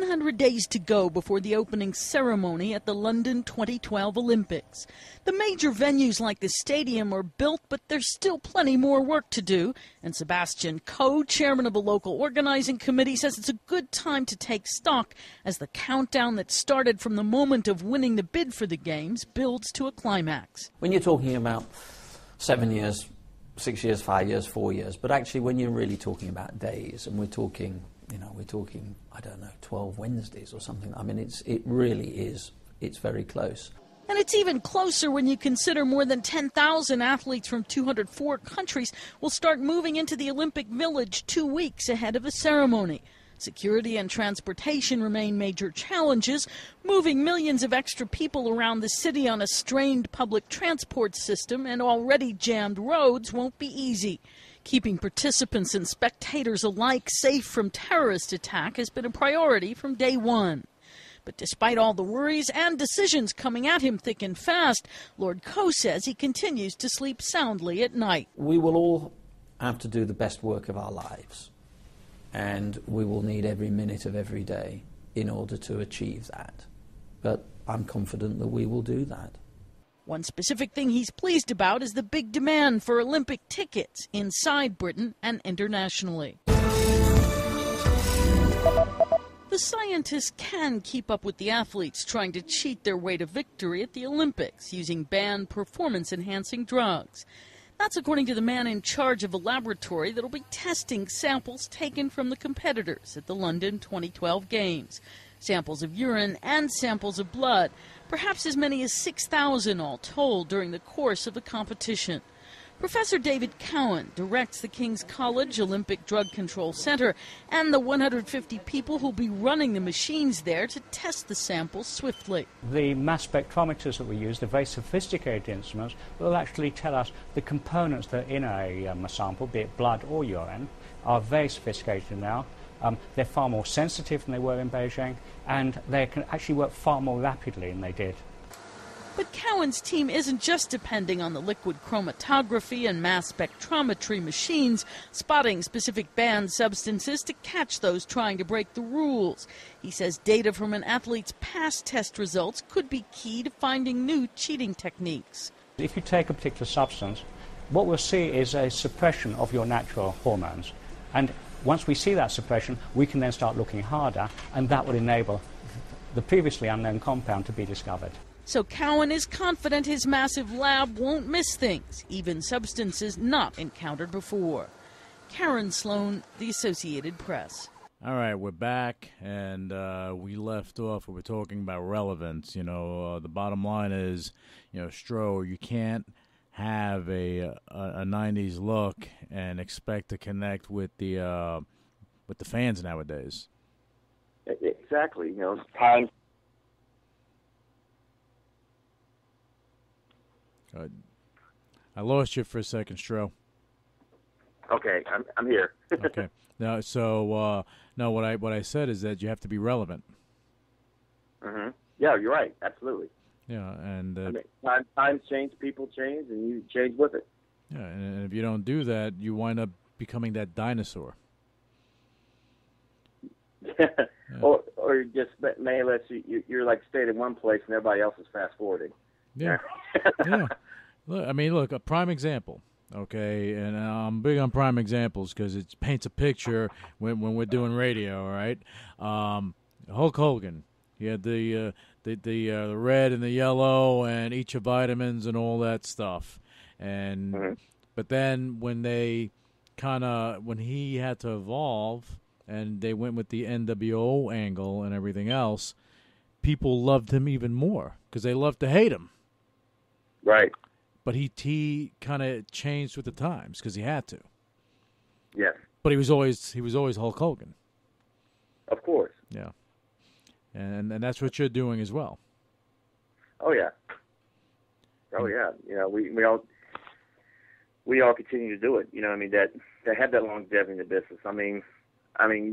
100 days to go before the opening ceremony at the London 2012 Olympics. The major venues like the stadium are built, but there's still plenty more work to do. And Sebastian Coe, chairman of the local organizing committee, says it's a good time to take stock as the countdown that started from the moment of winning the bid for the Games builds to a climax. When you're talking about 7 years, 6 years, 5 years, 4 years, but actually when you're really talking about days, and we're talking, I don't know, 12 Wednesdays or something. I mean, it really is, it's very close. And it's even closer when you consider more than 10,000 athletes from 204 countries will start moving into the Olympic Village 2 weeks ahead of the ceremony. Security and transportation remain major challenges. Moving millions of extra people around the city on a strained public transport system and already jammed roads won't be easy. Keeping participants and spectators alike safe from terrorist attack has been a priority from day one. But despite all the worries and decisions coming at him thick and fast, Lord Coe says he continues to sleep soundly at night. We will all have to do the best work of our lives, and we will need every minute of every day in order to achieve that. But I'm confident that we will do that. One specific thing he's pleased about is the big demand for Olympic tickets inside Britain and internationally. The scientists can keep up with the athletes trying to cheat their way to victory at the Olympics using banned performance-enhancing drugs. That's according to the man in charge of a laboratory that will be testing samples taken from the competitors at the London 2012 Games. Samples of urine and samples of blood, perhaps as many as 6,000 all told during the course of the competition. Professor David Cowan directs the King's College Olympic Drug Control Center and the 150 people who'll be running the machines there to test the samples swiftly. The mass spectrometers that we use, the very sophisticated instruments, will actually tell us the components that are in a sample, be it blood or urine, are very sophisticated now. They're far more sensitive than they were in Beijing, and they can actually work far more rapidly than they did. But Cowan's team isn't just depending on the liquid chromatography and mass spectrometry machines, spotting specific banned substances to catch those trying to break the rules. He says data from an athlete's past test results could be key to finding new cheating techniques. If you take a particular substance, what we'll see is a suppression of your natural hormones. And once we see that suppression, we can then start looking harder, and that will enable the previously unknown compound to be discovered. So Cowan is confident his massive lab won't miss things, even substances not encountered before. Karen Sloan, The Associated Press. All right, we're back, and we left off. We were talking about relevance. The bottom line is, Stro, you can't have a 90s look and expect to connect with the fans nowadays. Exactly. Time. I lost you for a second, Stro. Okay, I'm here. Okay. Now, so no, what I said is that you have to be relevant. Mm-hmm. Yeah, you're right. Absolutely. Yeah, and times change, people change, and you change with it. Yeah, and if you don't do that, you wind up becoming that dinosaur. Yeah. Or just may unless you're like stayed in one place and everybody else is fast forwarding. Yeah. Yeah. Look, a prime example. Okay, and I'm big on prime examples because it paints a picture when we're doing radio. All right, Hulk Hogan. He had the red and the yellow and each of vitamins and all that stuff. And but then when he had to evolve and they went with the NWO angle and everything else, people loved him even more because they loved to hate him. Right. But he kind of changed with the times because he had to. Yeah. But he was always Hulk Hogan. Of course. Yeah. And that's what you're doing as well. Oh yeah. Oh yeah. We all continue to do it. That have that longevity in the business. I mean,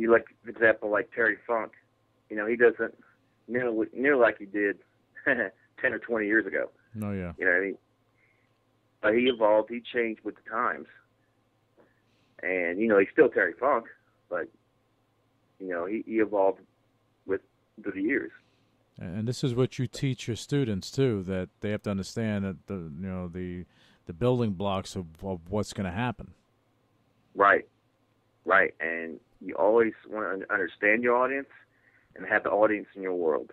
you like, for example, like Terry Funk. He doesn't near like he did 10 or 20 years ago. Oh yeah. You know what I mean? But he evolved. He changed with the times. And he's still Terry Funk, but he evolved with through the years. And this is what you teach your students too, that they have to understand that the building blocks of what's going to happen. Right. And you always want to understand your audience and have the audience in your world.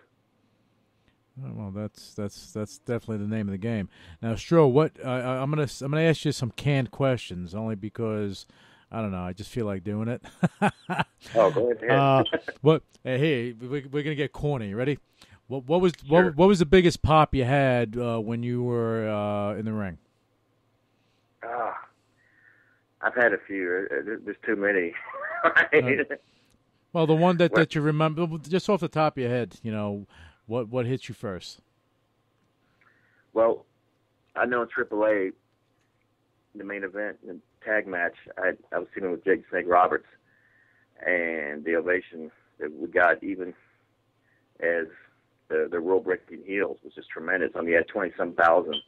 Well, that's definitely the name of the game. Now, Stro, what I'm gonna ask you some canned questions, only because I don't know. I just feel like doing it. Oh, go ahead. Hey, we're gonna get corny. Ready? What was the biggest pop you had when you were in the ring? I've had a few. There's too many. Right? Well, the one that you remember, just off the top of your head, what hit you first? Well, I know in AAA, the main event, the tag match, I was teaming with Jake Snake Roberts, and the ovation that we got, even as the world-breaking heels, was just tremendous. I mean, you had 20-some thousand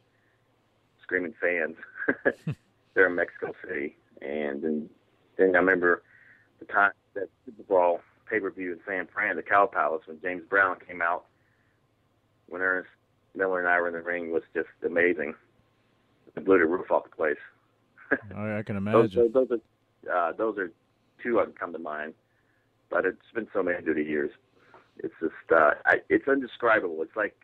screaming fans there in Mexico City. And then I remember the time that Super Bowl pay-per-view in San Fran, the Cow Palace, when James Brown came out, when Ernest Miller and I were in the ring, was just amazing. It blew the roof off the place. I can imagine. Those are two that come to mind, but it's been so many through the years. It's just it's indescribable. It's like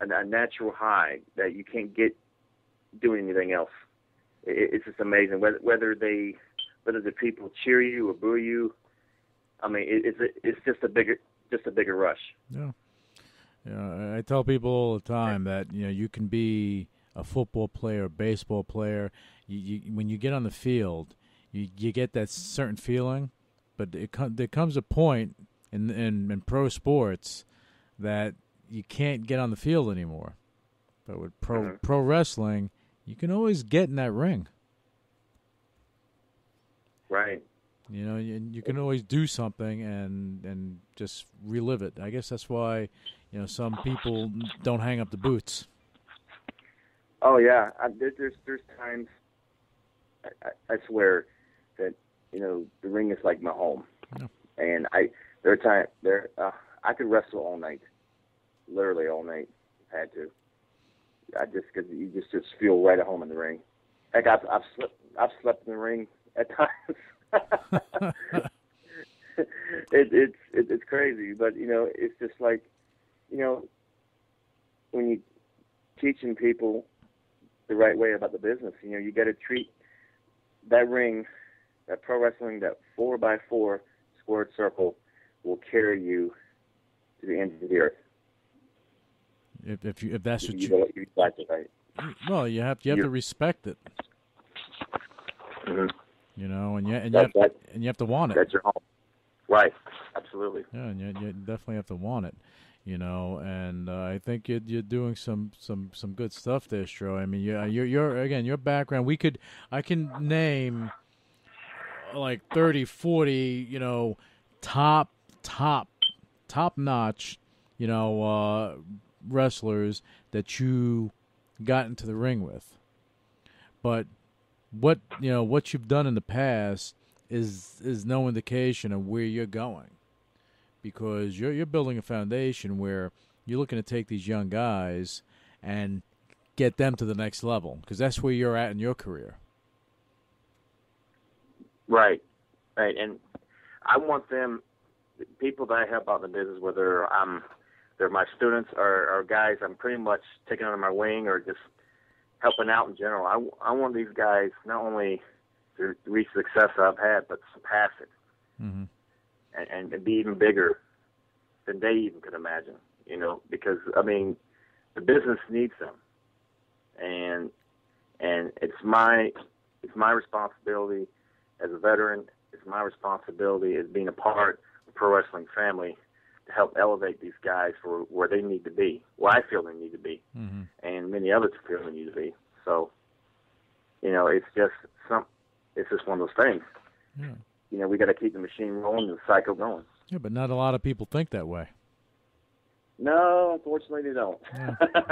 a natural high that you can't get doing anything else. It's just amazing whether the people cheer you or boo you. I mean, it's just a bigger rush. Yeah. I tell people all the time that you can be a football player, a baseball player. When you get on the field, you get that certain feeling, but there comes a point in pro sports that you can't get on the field anymore. But with pro wrestling, you can always get in that ring. Right. You can always do something and just relive it. I guess that's why some people don't hang up the boots. Oh yeah, there's times I swear that the ring is like my home, and there are times I could wrestle all night, literally all night. Had to. Because you just feel right at home in the ring. Heck, I've slept in the ring at times. It's crazy, but it's just like when you teaching people the right way about the business, you got to treat that ring, that pro wrestling, that 4x4 squared circle will carry you to the end of the earth. If that's what you like it, right? Well, you have to respect it. Mm-hmm. And you have to want it. That's your home, right? Absolutely. Yeah, and you definitely have to want it. And I think you're doing some good stuff there, Stro. I mean, you're again, your background. I can name like 30, 40, top notch, wrestlers that you got into the ring with. But what you've done in the past is no indication of where you're going, because you're building a foundation where you're looking to take these young guys and get them to the next level, because that's where you're at in your career. Right. And I want them, people that I help out in the business, whether they're my students or guys I'm pretty much taking under my wing or just helping out in general. I want these guys not only to reach the success I've had, but surpass it. Mm-hmm. And be even bigger than they even could imagine, because, I mean, the business needs them. And it's my responsibility as a veteran, it's my responsibility as being a part of the pro wrestling family to help elevate these guys for where they need to be, where I feel they need to be, mm-hmm. and many others feel they need to be. So, it's just one of those things. Yeah. We got to keep the machine rolling and the cycle going. Yeah, but not a lot of people think that way. No, unfortunately they don't.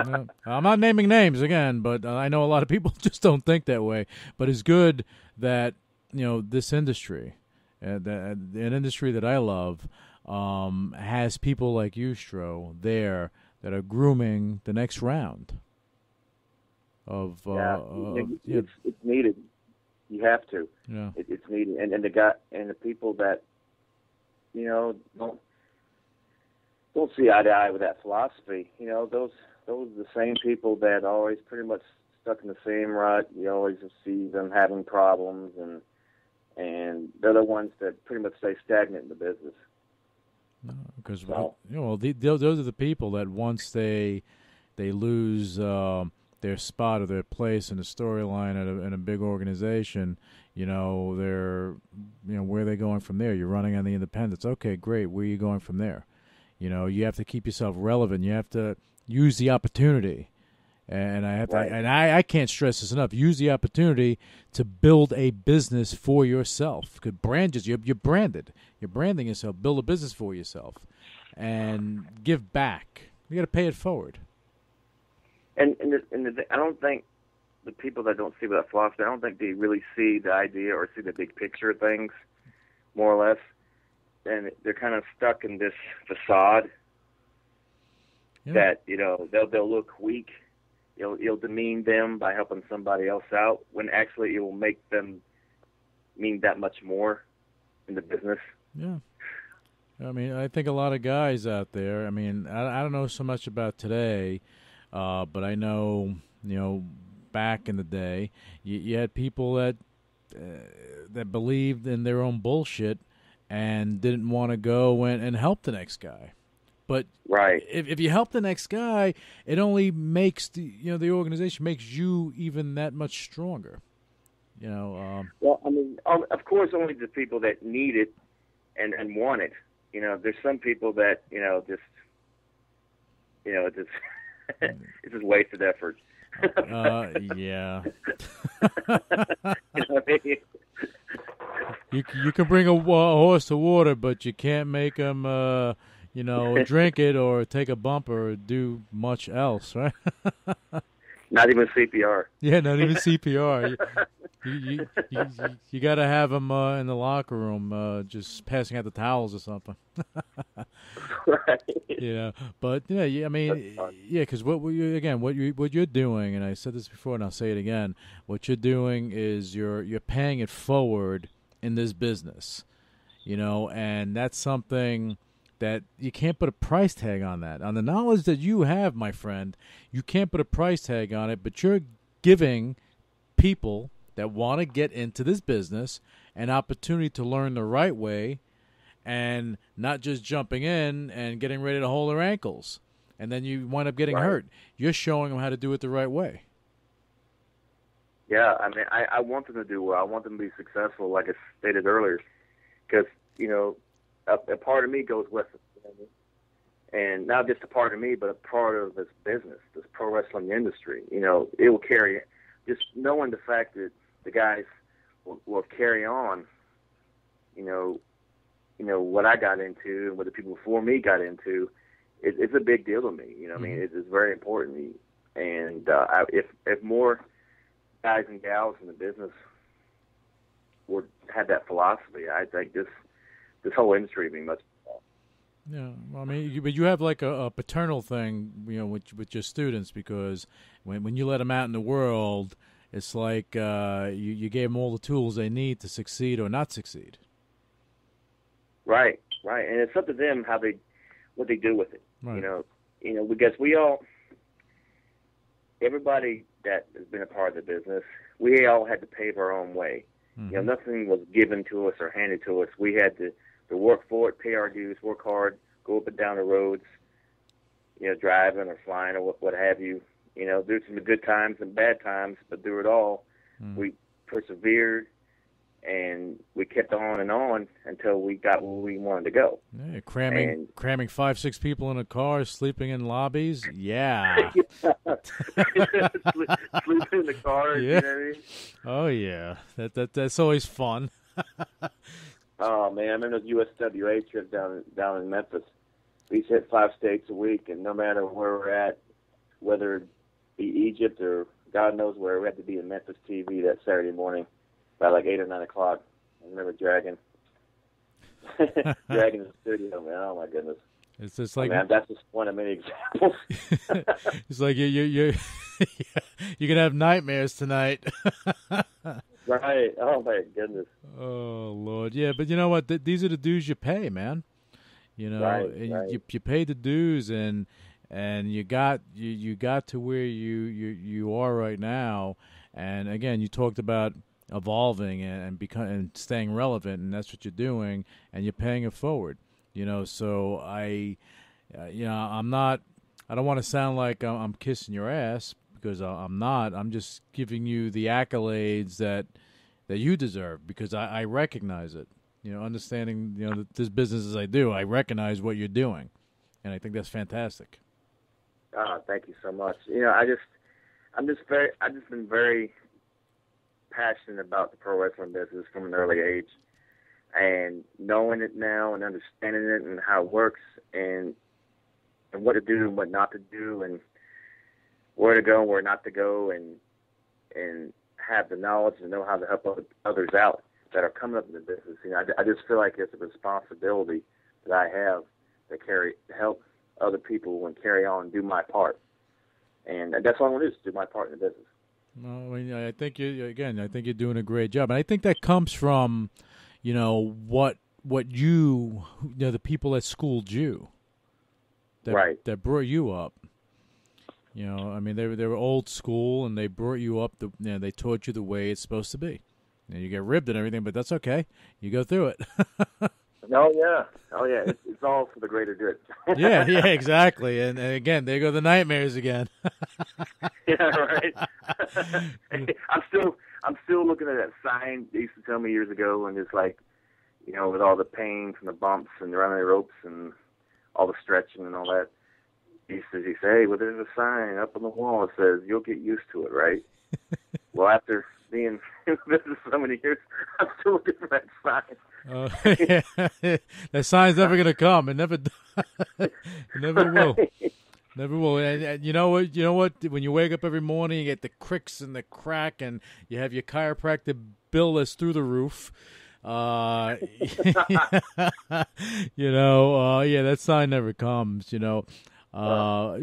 No. I'm not naming names again, but I know a lot of people just don't think that way. But it's good that this industry, an industry that I love, has people like you, Stro, there that are grooming the next round of. It's needed. You have to. Yeah. It's needed, and the people that don't see eye to eye with that philosophy. Those are the same people that are always pretty much stuck in the same rut. You always see them having problems, and they're the ones that pretty much stay stagnant in the business. Because those are the people that once they lose their spot or their place in the storyline in a big organization, they're where are they going from there? You're running on the independents. Okay, great. Where are you going from there? You have to keep yourself relevant. You have to use the opportunity. And I can't stress this enough. Use the opportunity to build a business for yourself. Because you're branded. You're branding yourself. Build a business for yourself, and give back. You got to pay it forward. And I don't think the people that don't see that philosophy, I don't think they really see the idea or see the big picture of things, more or less. And they're kind of stuck in this facade that they'll look weak. You'll demean them by helping somebody else out, when actually it will make them mean that much more in the business. Yeah. I mean, I think a lot of guys out there, I mean, I don't know so much about today, but I know, back in the day, you had people that believed in their own bullshit and didn't want to go and help the next guy. But if you help the next guy, it only makes the organization makes you even that much stronger. Well, I mean, of course, only the people that need it and want it. There's some people that just it's just wasted effort. Yeah. You can bring a horse to water, but you can't make him. Drink it or take a bump or do much else, right? Not even CPR. Yeah, not even CPR. You got to have them in the locker room, just passing out the towels or something. Right. But I mean, because what you're doing, and I said this before, and I'll say it again. What you're doing is you're paying it forward in this business, and that's something that you can't put a price tag on that. On the knowledge that you have, my friend, you can't put a price tag on it, but you're giving people that want to get into this business an opportunity to learn the right way and not just jumping in and getting ready to hold their ankles. And then you wind up getting hurt. You're showing them how to do it the right way. Yeah, I mean, I want them to do well. I want them to be successful, like I stated earlier, because, a part of me goes with it, and not just a part of me, but a part of this business, this pro wrestling industry. It will carry it. Just knowing the fact that the guys will carry on, what I got into and what the people before me got into, it's a big deal to me. I mean, it's very important to me. And if more guys and gals in the business would have that philosophy, I think this whole industry would be much better. Yeah, well, I mean, but you have like a paternal thing, with your students, because when you let them out in the world, it's like you gave them all the tools they need to succeed or not succeed. Right, and it's up to them what they do with it. Right. Because everybody that has been a part of the business, we all had to pave our own way. Mm-hmm. Nothing was given to us or handed to us. We had to work for it, pay our dues, work hard, go up and down the roads, driving or flying or what have you. There's some good times and bad times, but through it all, we persevered and we kept on and on until we got where we wanted to go. Yeah, cramming 5-6 people in a car, sleeping in lobbies. Yeah. Sleeping in the car. Yeah. You know what I mean? Oh yeah, that's always fun. Oh man, I remember those USWA trips down in Memphis. We used to hit 5 states a week, and no matter where we're at, whether it be Egypt or God knows where, we had to be in Memphis TV that Saturday morning by like 8 or 9 o'clock. I remember dragging Dragging the studio, man. Oh my goodness. It's just like that's just one of many examples. It's like you're gonna have nightmares tonight. Right. Oh my goodness. Oh Lord, yeah. But you know what? These are the dues you pay, man. You know, right. You pay the dues, and you got to where you are right now. And again, you talked about evolving and staying relevant, and that's what you're doing, and you're paying it forward. You know, so I don't want to sound like I'm kissing your ass, because I'm not. I'm just giving you the accolades that you deserve, because I recognize it. You know, understanding, you know, this business as I do, I recognize what you're doing, and I think that's fantastic. Thank you so much. You know, I've just been very passionate about the pro wrestling business from an early age, and knowing it now and understanding it and how it works and what to do and what not to do and where to go and where not to go, and have the knowledge and know how to help others out that are coming up in the business. You know, I just feel like it's a responsibility that I have to help other people and carry on and do my part. And that's all I want to do, is do my part in the business. Well, I mean, I think you're doing a great job, and I think that comes from, you know, what you know, the people that schooled you, that brought you up. You know, I mean, they were old school, and they brought you up. They taught you the way it's supposed to be. And you get ribbed and everything, but that's okay. You go through it. Oh yeah. It's all for the greater good. yeah, exactly. And again, there go the nightmares again. Yeah, right. I'm still looking at that sign they used to tell me years ago, and it's like, you know, with all the pain from the bumps and running the ropes and all the stretching and all that. He says, hey, well, there's a sign up on the wall that says you'll get used to it, right? Well, after being in business so many years, I'm still looking for that sign. Yeah. That sign's never going to come. It never will. Never will. And you know what? When you wake up every morning, you get the cricks and the crack, and you have your chiropractor bill that's through the roof. You know, that sign never comes. You know,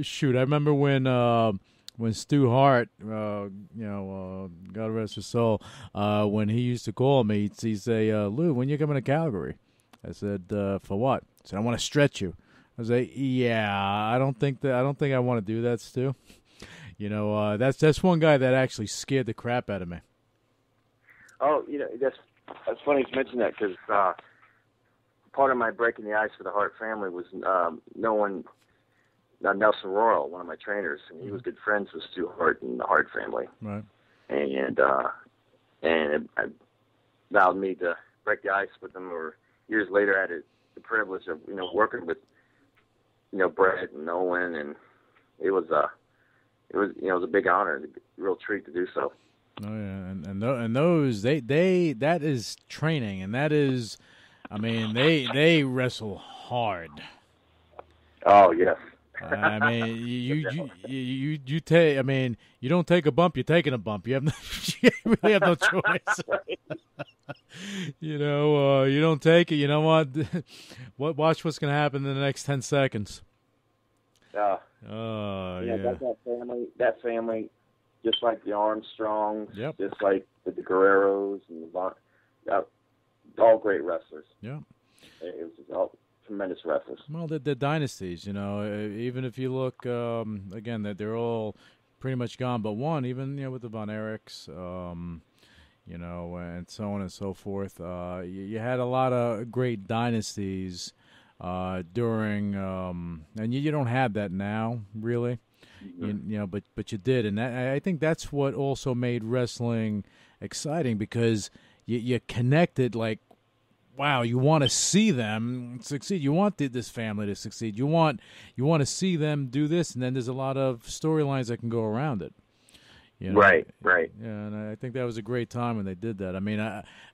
shoot, I remember when Stu Hart, God rest his soul, when he used to call me, he'd say, Lou, when you coming to Calgary? I said, for what? He said, I want to stretch you. I was like, yeah, I don't think I want to do that, Stu. You know, that's one guy that actually scared the crap out of me. Oh, you know, that's funny to mention that, because part of my breaking the ice for the Hart family was knowing Nelson Royal, one of my trainers, and he was good friends with Stu Hart and the Hart family. Right. And it allowed me to break the ice with them. Or years later, I had the privilege of, you know, working with, you know, Brett and Owen, and it was a big honor, and a real treat to do so. Oh yeah, and those that is training, and that is, I mean, they wrestle hard. Oh yes. I mean, you take. I mean, you don't take a bump, you're taking a bump. You really have no choice. You know, you don't take it. You know what? Watch what's going to happen in the next 10 seconds. Yeah. Yeah. That family, just like the Armstrongs, yep. Just like the Guerreros and all great wrestlers. Yeah. It was just all tremendous wrestlers. Well, the dynasties, you know, even if you look, again, they're all pretty much gone, but one, even, you know, with the Von Erichs, you know, and so on and so forth. You had a lot of great dynasties during, and you don't have that now, really. Mm-hmm. You know, but you did, and I think that's what also made wrestling exciting, because you connected, like, wow, you want to see them succeed. You want this family to succeed. You want to see them do this, and then there's a lot of storylines that can go around it. You know? Right. Yeah, and I think that was a great time when they did that. I mean,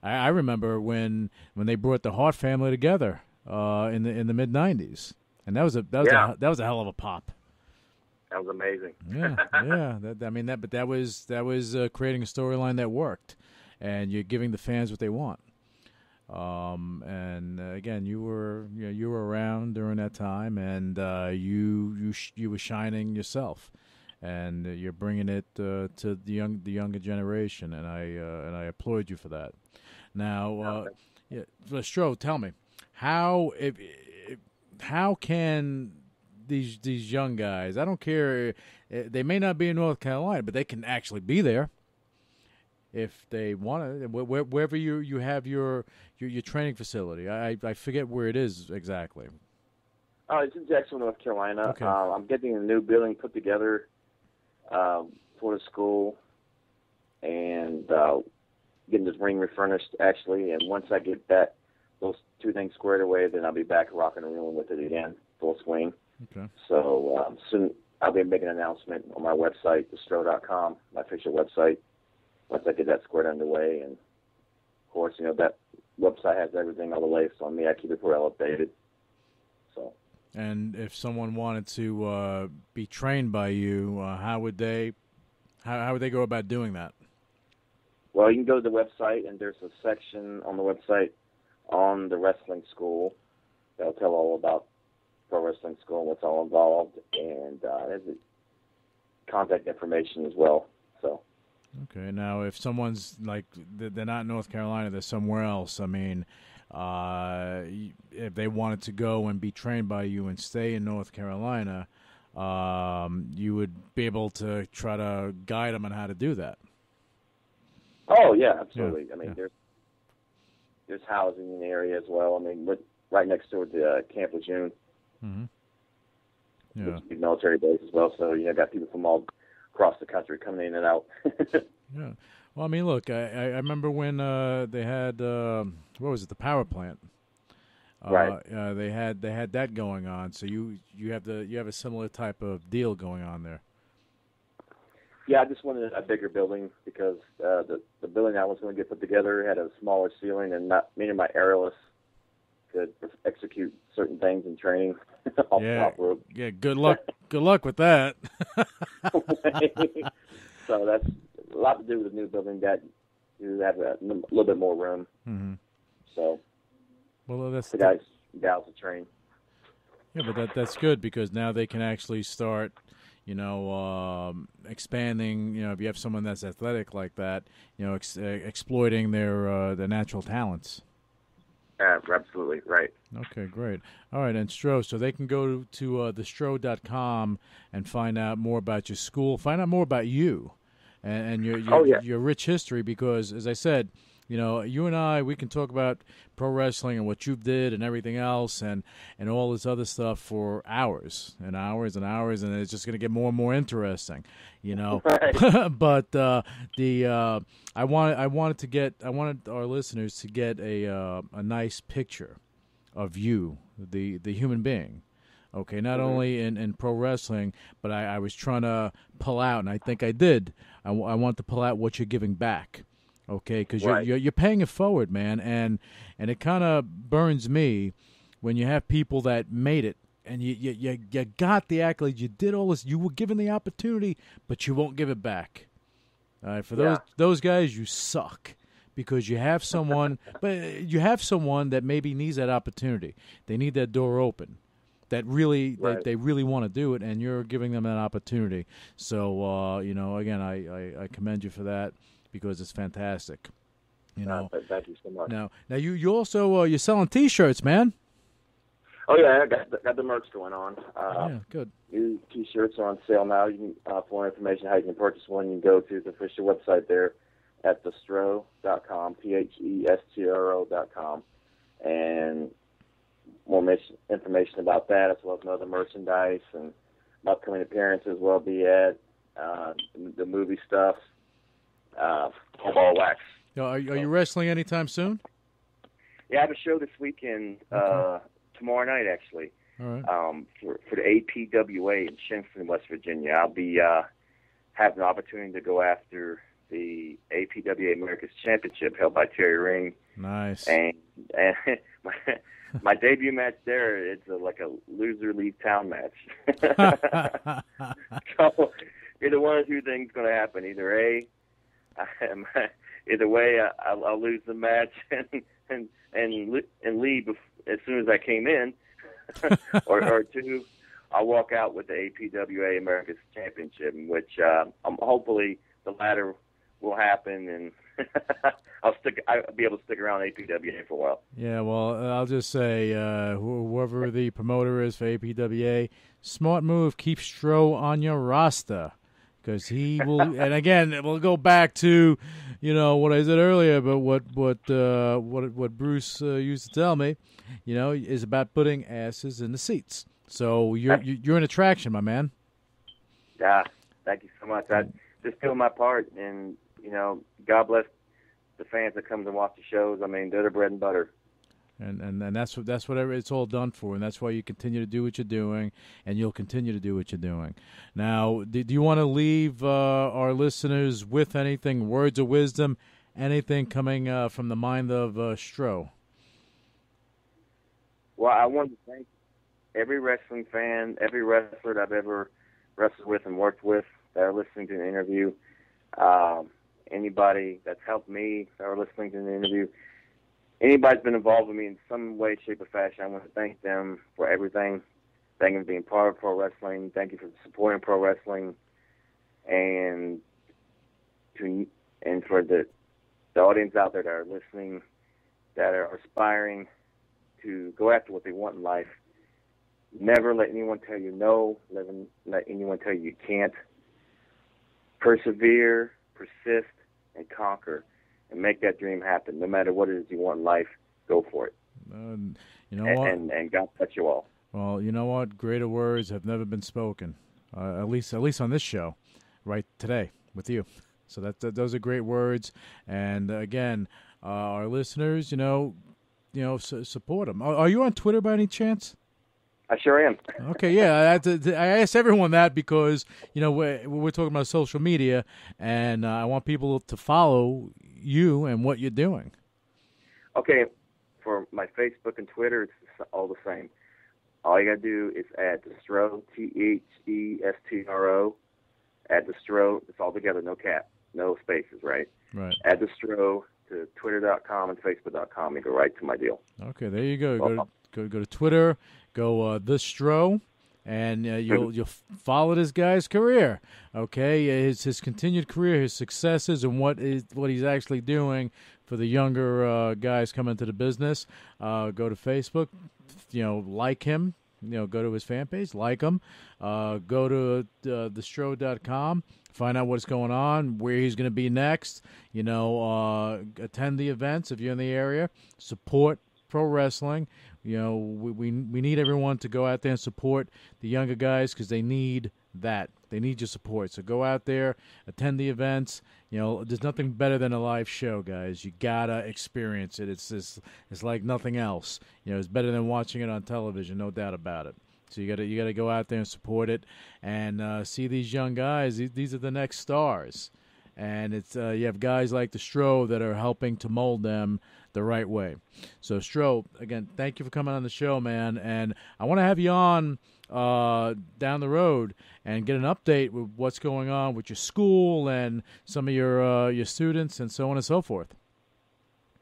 I remember when they brought the Hart family together in the mid '90s, and that was a hell of a pop. That was amazing. Yeah. That was creating a storyline that worked, and you're giving the fans what they want. And again, you were around during that time, and you were shining yourself, and you're bringing it to the younger generation, and I applaud you for that. Now, Stro, tell me how can these young guys? I don't care. They may not be in North Carolina, but they can actually be there if they want to. Wherever you have your training facility. I forget where it is exactly. It's in Jacksonville, North Carolina. Okay. I'm getting a new building put together for the school, and getting this ring refurnished, actually. And once I get those two things squared away, then I'll be back rocking and rolling with it again, full swing. Okay. So soon I'll be making an announcement on my website, thestro.com, my official website, once I get that squared underway. And, of course, that website has everything, all the latest on me. I keep it well updated. So. And if someone wanted to be trained by you, how would they go about doing that? Well, you can go to the website, and there's a section on the website on the wrestling school that'll tell all about Pro Wrestling School and what's all involved, and there's contact information as well. So. Okay. Now, if someone's like they're not in North Carolina, they're somewhere else. I mean, if they wanted to go and be trained by you and stay in North Carolina, you would be able to try to guide them on how to do that. Oh yeah, absolutely. Yeah, I mean, there's housing in the area as well. I mean, we're right next door to Camp Lejeune. Mm-hmm. Yeah. Which is a big military base as well. So got people from all across the country coming in and out. Yeah. Well, I mean, look, I remember when they had what was it, the power plant? Right. They had that going on. So you have a similar type of deal going on there. Yeah, I just wanted a bigger building because the building I was going to get put together had a smaller ceiling, and meaning my aerialists could execute certain things in training off the top rope. Yeah, good luck with that. So that's a lot to do with the new building, that you have a little bit more room. Mm-hmm. So, well, that's the gals to train. Yeah, but that's good because now they can actually start, expanding. If you have someone that's athletic like that, exploiting their natural talents. Absolutely, right. Okay, great. All right, and Stro, so they can go to thestro.com and find out more about your school, find out more about you and your rich history because, as I said, you and I, we can talk about pro wrestling and what you did and everything else and all this other stuff for hours and hours and hours, and it's just going to get more and more interesting, Right. But I wanted our listeners to get a nice picture of you, the human being. Okay, not only in pro wrestling, but I was trying to pull out, and I think I did. I want to pull out what you're giving back. Okay, because you're paying it forward, man, and it kind of burns me when you have people that made it, and you got the accolades, you did all this, you were given the opportunity, but you won't give it back. For those guys, you suck because you have someone, but you have someone that maybe needs that opportunity. They need that door open. That really, they really want to do it, and you're giving them that opportunity. So, again, I commend you for that. Because it's fantastic, Thank you so much. Now you also you're selling T-shirts, man. Oh yeah, I got the merch going on. Yeah, good. New T-shirts are on sale now. You can for more information how you can purchase one, you can go to the official website there at thestro.com, thestro.com, and more information about that as well as other merchandise and upcoming appearances. Will be at the movie stuff. Ball wax. Are you wrestling anytime soon? Yeah, I have a show this weekend, tomorrow night actually. All right. For the APWA in Shinnston, West Virginia. I'll be having an opportunity to go after the APWA America's Championship held by Terry Ring. Nice. And my debut match there, it's like a loser leave town match. So either one or two things going to happen. Either way, I'll lose the match, and and leave as soon as I came in, or two, I'll walk out with the APWA America's Championship, in which hopefully the latter will happen, and I'll be able to stick around APWA for a while. Yeah, well, I'll just say, whoever the promoter is for APWA, smart move, keep Stro on your roster, because he will. And again, we'll go back to, what I said earlier, but what Bruce used to tell me, is about putting asses in the seats. So you're an attraction, my man. Yeah, thank you so much. I just doing my part, and God bless the fans that come and watch the shows. I mean, they're the bread and butter. And that's what it's all done for, and that's why you continue to do what you're doing, and you'll continue to do what you're doing. Now, do you want to leave our listeners with anything, words of wisdom, anything coming from the mind of Stro? Well, I want to thank every wrestling fan, every wrestler that I've ever wrestled with and worked with that are listening to the interview. Anybody that's helped me that are listening to the interview. Anybody's been involved with me in some way, shape, or fashion, I want to thank them for everything. Thank you for being part of pro wrestling. Thank you for supporting pro wrestling. And for the audience out there that are listening, that are aspiring to go after what they want in life. Never let anyone tell you no. Never let anyone tell you you can't. Persevere, persist, and conquer, and make that dream happen. No matter what it is you want in life, go for it. What? And God bless you all. Well, you know what? Greater words have never been spoken. At least on this show, right today with you. So those are great words. And again, our listeners, support them. Are you on Twitter by any chance? I sure am. Okay, yeah. I asked everyone that because, we're talking about social media, and I want people to follow you and what you're doing. Okay, for my Facebook and Twitter, it's all the same. All you got to do is add the Stro, THESTRO, add the Stro. It's all together, no cap, no spaces, right? Right. Add the Stro to Twitter.com and Facebook.com and go right to my deal. Okay, there you go. Go to Twitter. Go The Stro, and you'll follow this guy's career. Okay, his continued career, his successes, and what he's actually doing for the younger guys coming into the business. Go to Facebook, like him. Go to his fan page, like him. Go to thestro.com. Find out what's going on, where he's going to be next. Attend the events if you're in the area. Support pro wrestling. We need everyone to go out there and support the younger guys because they need that. They need your support. So go out there, attend the events. There's nothing better than a live show, guys. You gotta experience it. It's like nothing else. It's better than watching it on television, no doubt about it. So you gotta go out there and support it and see these young guys. These are the next stars. And it's you have guys like the Stro that are helping to mold them the right way. So, Stro, again, thank you for coming on the show, man. And I want to have you on down the road and get an update with what's going on with your school and some of your students and so on and so forth.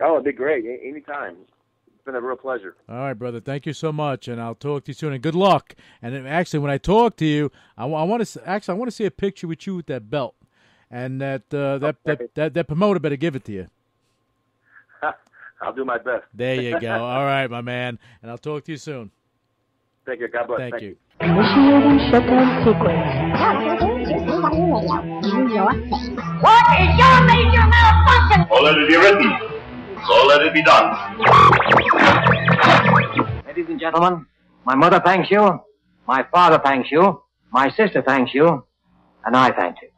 Oh, it'd be great. Anytime. It's been a real pleasure. All right, brother. Thank you so much, and I'll talk to you soon. And good luck. And actually, when I talk to you, I want to see a picture with you with that belt. And that promoter better give it to you. I'll do my best. There you go. All right, my man. And I'll talk to you soon. Thank you. God bless. Thank you. Initiating shutdown sequence. What is your major malfunction? So let it be written. So let it be done. Ladies and gentlemen, my mother thanks you, my father thanks you, my sister thanks you, and I thank you.